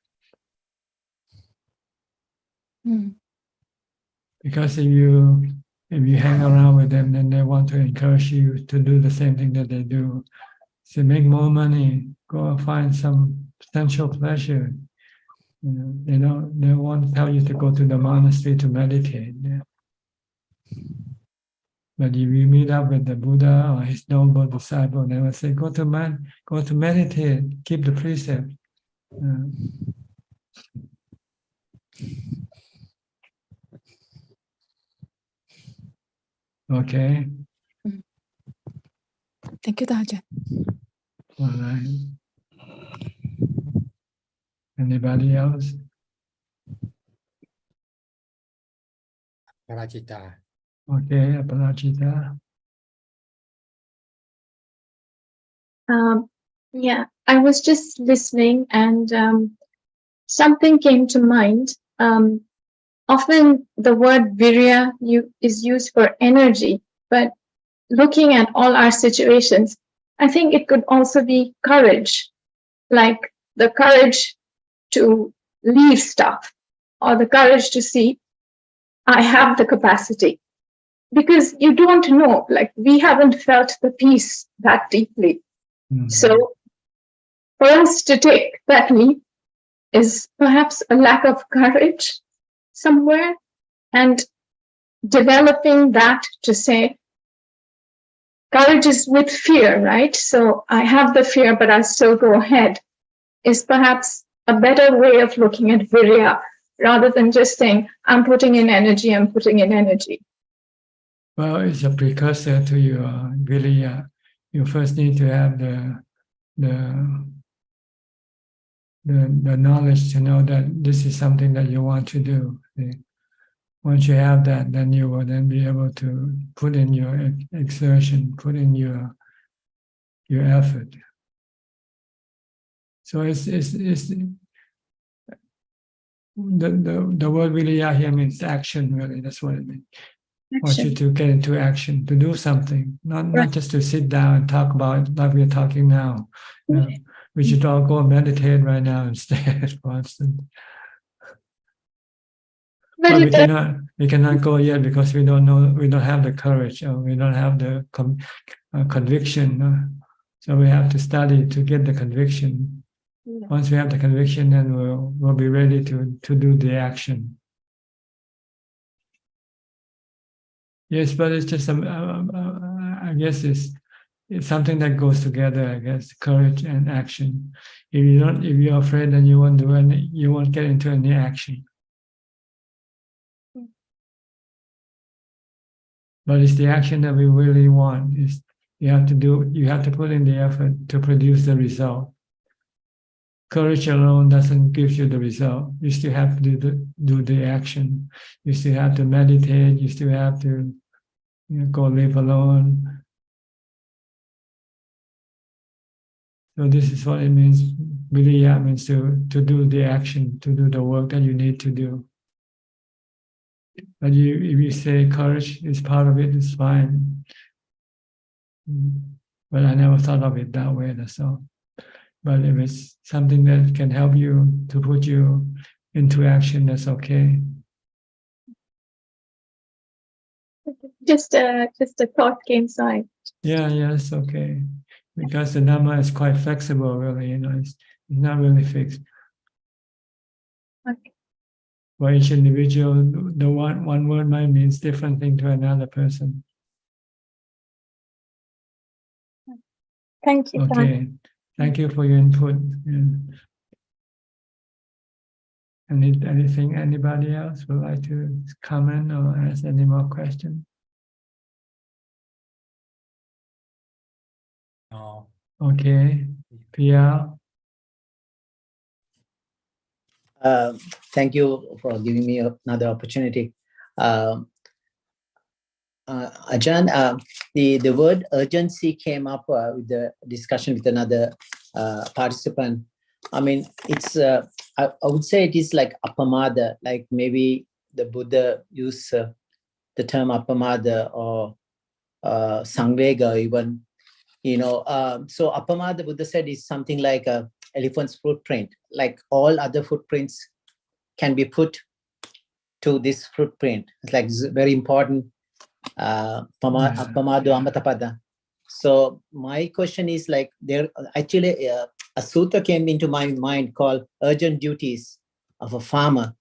[SPEAKER 2] Because if you hang around with them, then they want to encourage you to do the same thing that they do. So make more money, go and find some sensual pleasure. They want to tell you to go to the monastery to meditate. But if you meet up with the Buddha or his noble disciple, they will say, go to meditate, keep the precept. Okay.
[SPEAKER 1] Thank you, Ajahn.
[SPEAKER 2] All right. Anybody else?
[SPEAKER 8] Parachita.
[SPEAKER 2] Okay, Aparajita.
[SPEAKER 17] Yeah, I was just listening and something came to mind. Often the word virya is used for energy, but looking at all our situations, I think it could also be courage, like the courage to leave stuff or the courage to see, I have the capacity. Because you don't know, like we haven't felt the peace that deeply. So for us to take that leap is perhaps a lack of courage somewhere, and developing that to say, courage is with fear, right? So I have the fear, but I still go ahead, is perhaps a better way of looking at virya rather than just saying, I'm putting in energy, I'm putting in energy.
[SPEAKER 2] Well, it's a precursor to your virya. You first need to have the knowledge to know that this is something that you want to do. Once you have that, then you will then be able to put in your exertion, put in your effort. So it's the word virya here means action, really. That's what it means. I want you to get into action, to do something, not just to sit down and talk about it like we're talking now. We should all go and meditate right now instead, for instance. But we cannot go yet because we don't know, we don't have the courage, or we don't have the conviction. So we have to study to get the conviction. Once we have the conviction, then we'll be ready to do the action. Yes, but it's just I guess it's something that goes together. I guess courage and action. If you're afraid, then you won't do any. You won't get into any action. But it's the action that we really want. Is you have to put in the effort to produce the result. Courage alone doesn't give you the result. You still have to do the action. You still have to meditate. You still have to go live alone. So this is what it means. Viriya means to do the action, to do the work that you need to do. But if you say courage is part of it, it's fine. But I never thought of it that way, that's all. But if it's something that can help you to put you into action, that's okay.
[SPEAKER 17] Just a thought came inside.
[SPEAKER 2] Yeah, it's okay. Because the Dhamma is quite flexible, really, it's not really fixed.
[SPEAKER 17] Okay.
[SPEAKER 2] For each individual, the one word might mean different thing to another person.
[SPEAKER 17] Thank you.
[SPEAKER 2] Okay, thank you for your input. Anything anybody else would like to comment or ask any more questions?
[SPEAKER 8] No.
[SPEAKER 2] Okay, Pia.
[SPEAKER 23] Thank you for giving me another opportunity. Ajaan, the word urgency came up with the discussion with another participant. I mean, it's I would say it is like apamada, like maybe the Buddha used the term apamada or sangvega even, so apamada, Buddha said, is something like a elephant's footprint, like all other footprints can be put to this footprint. It's like very important. Apamado amatapada. So my question is like, there actually a sutta came into my mind called urgent duties of a farmer.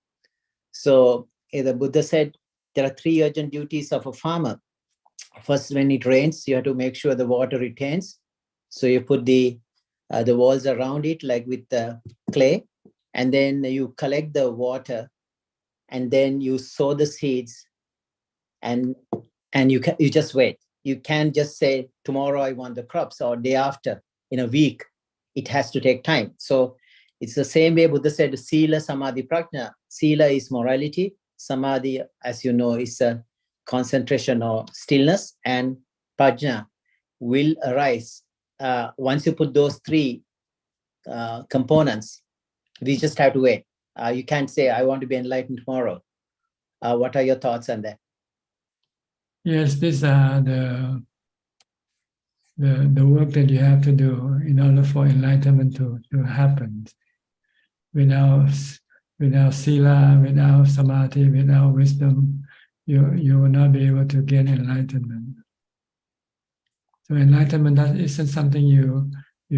[SPEAKER 23] So the Buddha said there are 3 urgent duties of a farmer. First, when it rains, you have to make sure the water retains. So you put the walls around it, like with clay, and then you collect the water, and then you sow the seeds, and you just wait. You can't just say tomorrow I want the crops or day after. In a week, it has to take time. So it's the same way Buddha said, Sila, Samadhi, Prajna. Sila is morality. Samadhi, as you know, is a concentration or stillness, and Prajna will arise. Once you put those 3 components, we just have to wait. You can't say, I want to be enlightened tomorrow. What are your thoughts on that?
[SPEAKER 2] Yes, these are the work that you have to do in order for enlightenment to happen. Without sila, without samadhi, without wisdom, you will not be able to gain enlightenment. So enlightenment isn't something you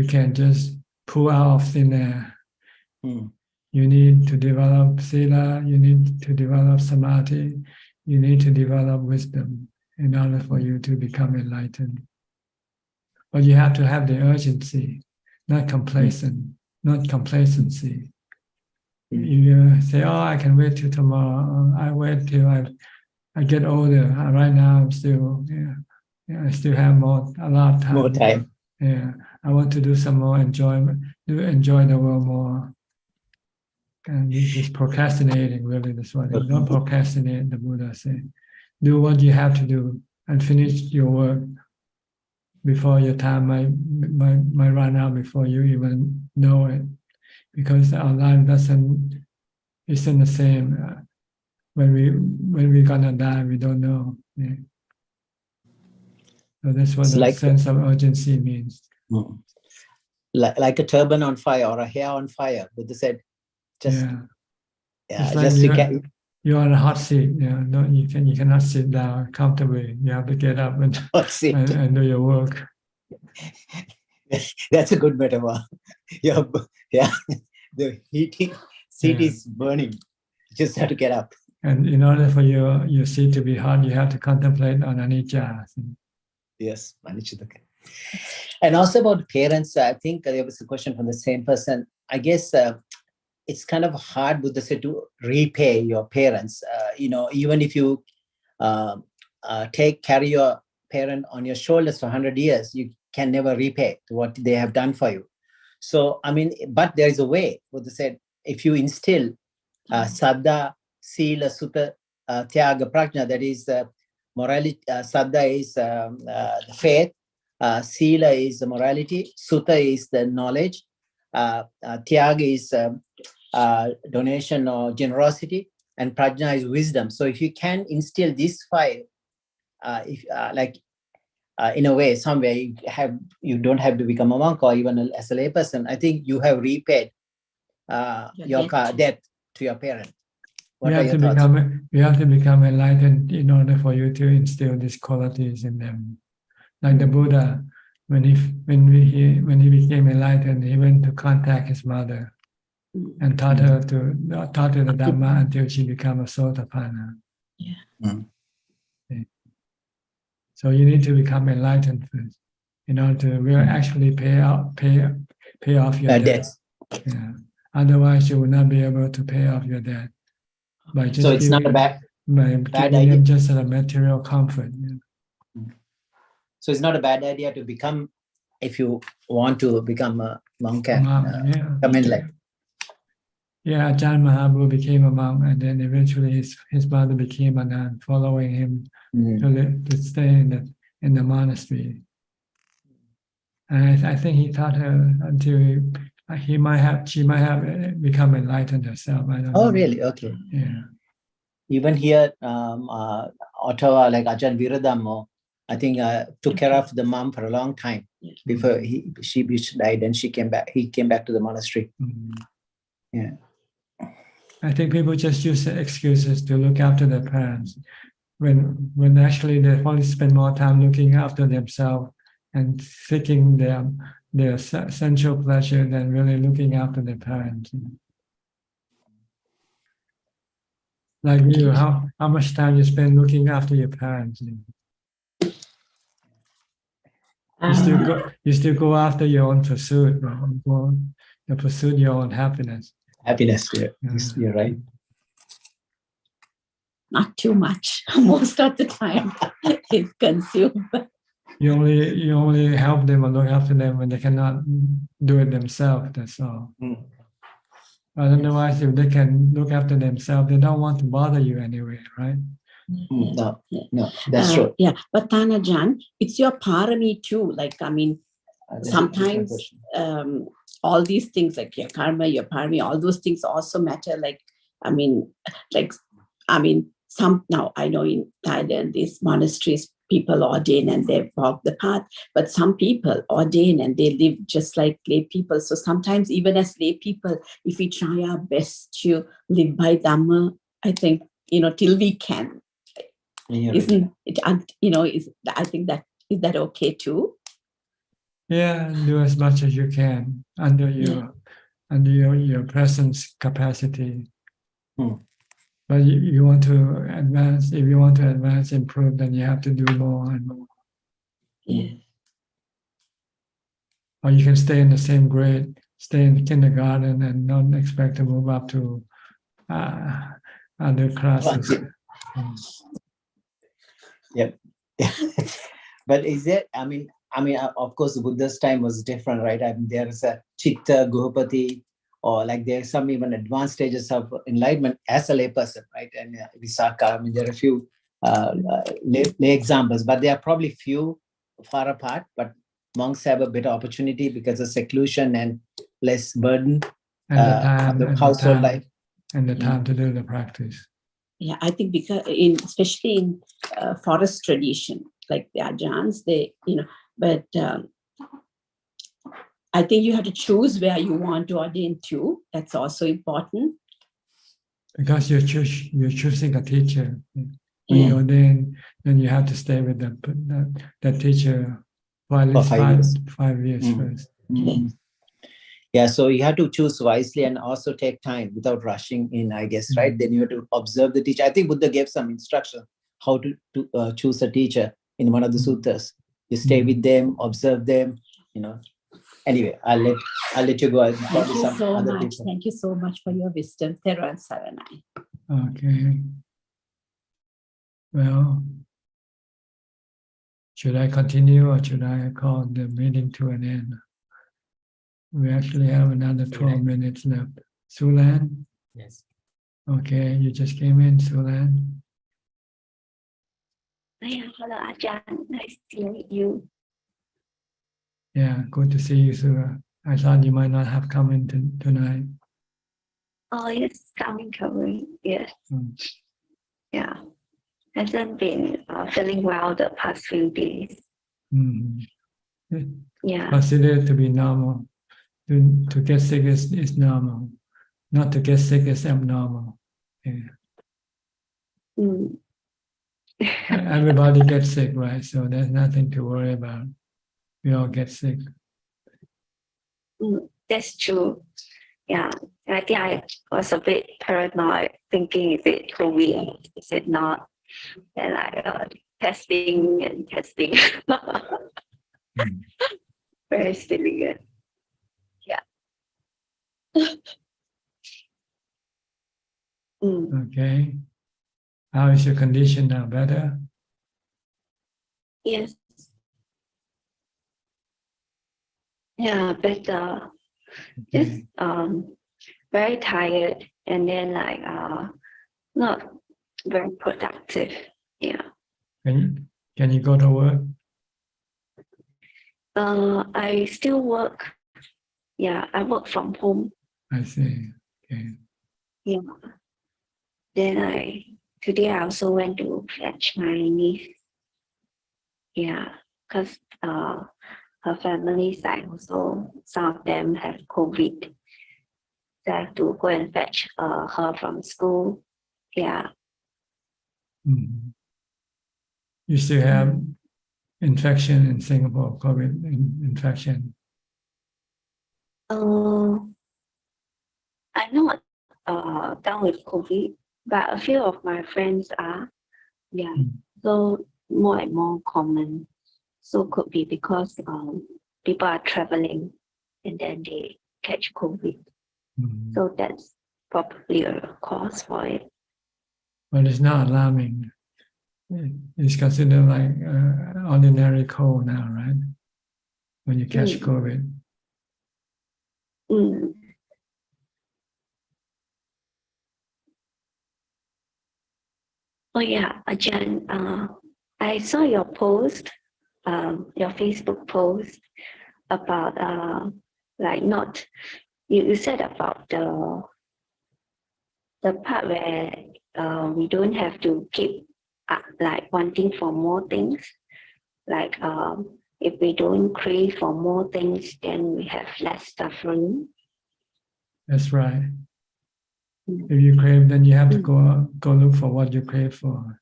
[SPEAKER 2] can just pull out of thin air. You need to develop sila, you need to develop samadhi, you need to develop wisdom in order for you to become enlightened. But you have to have the urgency, not complacency. You say, oh, I can wait till tomorrow. I wait till I get older. Right now, I'm still, I still have a lot of time.
[SPEAKER 23] More time.
[SPEAKER 2] Yeah, I want to do some more enjoyment, enjoy the world more. And this is procrastinating, really. That's what it is. Don't procrastinate, the Buddha said. Do what you have to do and finish your work before your time might run out before you even know it. Because our life isn't the same. When we're gonna die, we don't know. Yeah. So that's what the sense of urgency means.
[SPEAKER 23] Like a turban on fire or a hair on fire. Buddha said, just
[SPEAKER 2] it's like you're on a hot seat. No, you cannot sit down comfortably. You have to get up and do your work.
[SPEAKER 23] That's a good metaphor. Yeah, the heating seat is burning. You just have to get up.
[SPEAKER 2] And in order for your seat to be hot, you have to contemplate on anicca.
[SPEAKER 23] Yes, anicca. And also about parents, I think there was a question from the same person. I guess it's kind of hard, Buddha said, to repay your parents. Even if you carry your parent on your shoulders for 100 years, you can never repay what they have done for you. So, I mean, but there is a way. Buddha said, if you instill Saddha, Sila, Sutta, Tyaga, Prajna, that is morality, Saddha is the faith, Sila is the morality, Sutta is the knowledge, Tyaga is donation or generosity, and Prajna is wisdom. So if you can instill these five, in a way, somewhere you don't have to become a monk or even as a layperson. I think you have repaid your debt to your parent. What are your thoughts?
[SPEAKER 2] You have to become enlightened in order for you to instill these qualities in them. Like the Buddha, when he became enlightened, he went to contact his mother and taught her the Dhamma until she became a Sotapanna. So you need to become enlightened first in order to really actually pay off your debt. Yeah. Otherwise, you will not be able to pay off your debt by just
[SPEAKER 23] so it's not a bad idea.
[SPEAKER 2] Them just a material comfort. Yeah.
[SPEAKER 23] So it's not a bad idea to become, if you want to become a monk. Come in like.
[SPEAKER 2] Yeah, Ajaan Mahabhu became a monk, and then eventually his mother became a nun, following him to stay in the monastery. And I think he taught her until she might have become enlightened herself. I don't know.
[SPEAKER 23] Oh, really? Okay.
[SPEAKER 2] Yeah.
[SPEAKER 23] Even here, Ottawa, like Ajahn Viradhammo, I think took care of the mom for a long time before she died, and he came back to the monastery. Yeah.
[SPEAKER 2] I think people just use the excuses to look after their parents when actually they only spend more time looking after themselves and seeking their sensual pleasure than really looking after their parents. Like you, how much time you spend looking after your parents? You still go after your own pursuit, you pursue your own happiness.
[SPEAKER 23] Happiness, yeah. You're right.
[SPEAKER 24] Not too much. Most of the time, it's consumed.
[SPEAKER 2] You only help them or look after them when they cannot do it themselves. That's all. But otherwise, if they can look after themselves, they don't want to bother you anyway, right?
[SPEAKER 23] No, that's true.
[SPEAKER 24] Yeah, but Tanajan, it's your parami too. Like, I mean, sometimes all these things like your karma, your parami, all those things also matter. Like, some now I know in Thailand, these monasteries, people ordain and they walk the path, but some people ordain and they live just like lay people. So sometimes even as lay people, if we try our best to live by Dhamma, I think, till we can. Isn't it, I think that, is that okay too?
[SPEAKER 2] Yeah, do as much as you can under your present capacity. But you want to advance. If you want to advance, improve, then you have to do more and more.
[SPEAKER 23] Yeah.
[SPEAKER 2] Or you can stay in the same grade, stay in kindergarten, and not expect to move up to other classes.
[SPEAKER 23] Yep. But is it? I mean, of course, Buddha's time was different, right? I mean, there is a Chitta, Guhapati, or like there's some even advanced stages of enlightenment as a layperson, right? And Visakha, I mean, there are a few lay examples, but there are probably few far apart. But monks have a better opportunity because of seclusion and less burden
[SPEAKER 2] and the time,
[SPEAKER 23] of the household life.
[SPEAKER 2] And the time to do the practice.
[SPEAKER 24] Yeah, I think because especially in forest tradition, like the Ajaans, but I think you have to choose where you want to ordain to. That's also important.
[SPEAKER 2] Because you're choosing a teacher. When you ordain, then you have to stay with that teacher for at least 5 years first.
[SPEAKER 23] Yeah, so you have to choose wisely and also take time without rushing in, I guess, right? Then you have to observe the teacher. I think Buddha gave some instruction how to choose a teacher in one of the suttas. You stay with them, observe them, Anyway, I'll let you go.
[SPEAKER 24] Thank you so much. Thank you so much for your wisdom. Theruvan Saranai.
[SPEAKER 2] Okay. Well, Should I continue or should I call the meeting to an end? We actually have another 12 minutes left. Sulan?
[SPEAKER 23] Yes.
[SPEAKER 2] Okay, you just came in, Sulan.
[SPEAKER 8] Hello, Ajaan. Nice to meet you.
[SPEAKER 2] Yeah, good to see you, Sura. I thought you might not have come in tonight.
[SPEAKER 8] Oh, yes, coming. Yes. Yeah. Hasn't been feeling well the past few days. Yeah.
[SPEAKER 2] Consider it to be normal. To get sick is normal. Not to get sick is abnormal. Yeah. Everybody gets sick, right? So there's nothing to worry about. We all get sick.
[SPEAKER 8] That's true. Yeah. I think I was a bit paranoid, thinking, is it COVID? Is it not? And testing and testing. Very silly. Yeah.
[SPEAKER 2] Okay. How is your condition now? Better?
[SPEAKER 8] Yes. Yeah, better. Just very tired and then not very productive. Yeah.
[SPEAKER 2] Can you go to work?
[SPEAKER 8] I still work. Yeah, I work from home.
[SPEAKER 2] I see. Okay.
[SPEAKER 8] Yeah. Then today I also went to fetch my niece. Yeah, because her family side also, some of them have COVID. So I have to go and fetch her from school. Yeah.
[SPEAKER 2] You still have infection in Singapore, COVID infection?
[SPEAKER 8] I'm not down with COVID, but a few of my friends are. Yeah. So more and more common. So could be because people are traveling and then they catch COVID. So that's probably a cause for it.
[SPEAKER 2] But it's not alarming. It's considered like ordinary cold now, right? When you catch COVID.
[SPEAKER 8] Oh yeah, Ajaan, I saw your post, your Facebook post about not you said about the part where we don't have to keep wanting for more things. If we don't crave for more things, then we have less suffering.
[SPEAKER 2] That's right. If you crave, then you have to go look for what you crave for.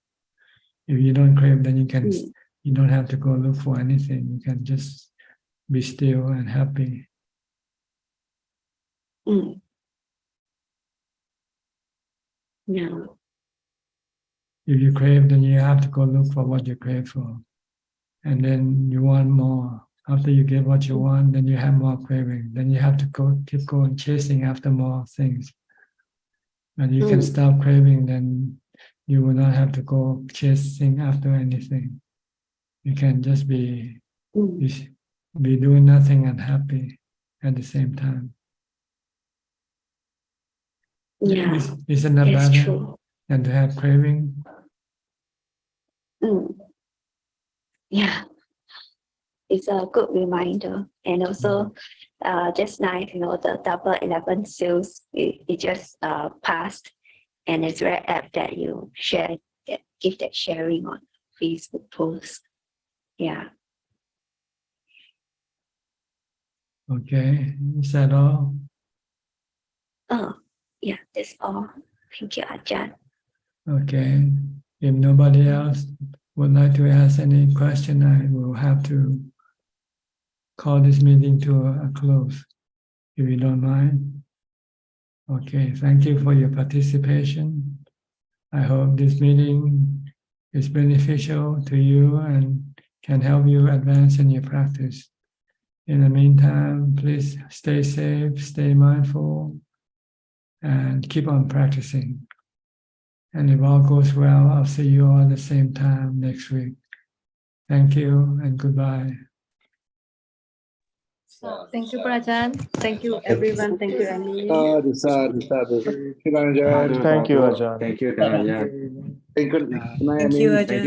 [SPEAKER 2] If you don't crave, then you don't have to go look for anything. You can just be still and happy.
[SPEAKER 8] No.
[SPEAKER 2] If you crave, then you have to go look for what you crave for. And then you want more. After you get what you want, then you have more craving. Then you have to keep going chasing after more things. And you can stop craving, then you will not have to go chasing after anything. You can just be doing nothing and happy at the same time.
[SPEAKER 8] Yeah,
[SPEAKER 2] Isn't that better than to have craving?
[SPEAKER 8] Yeah, it's a good reminder. And also, just nice, the Double 11 sales, it just passed. And it's very apt that you give that sharing on Facebook post. Yeah.
[SPEAKER 2] Okay, is that all?
[SPEAKER 8] Oh, yeah, that's all. Thank you, Ajaan.
[SPEAKER 2] Okay, if nobody else would like to ask any question, I will have to call this meeting to a close, if you don't mind. Okay, thank you for your participation. I hope this meeting is beneficial to you and can help you advance in your practice. In the meantime, please stay safe, stay mindful, and keep on practicing. And if all goes well, I'll see you all at the same time next week. Thank you and goodbye.
[SPEAKER 9] Thank you, Ajaan. Thank you, everyone. Thank you, Emily.
[SPEAKER 10] Thank you, Ajaan.
[SPEAKER 11] Thank you, Ajaan.
[SPEAKER 10] Thank you, Ajaan.
[SPEAKER 23] Thank you, Ajahn.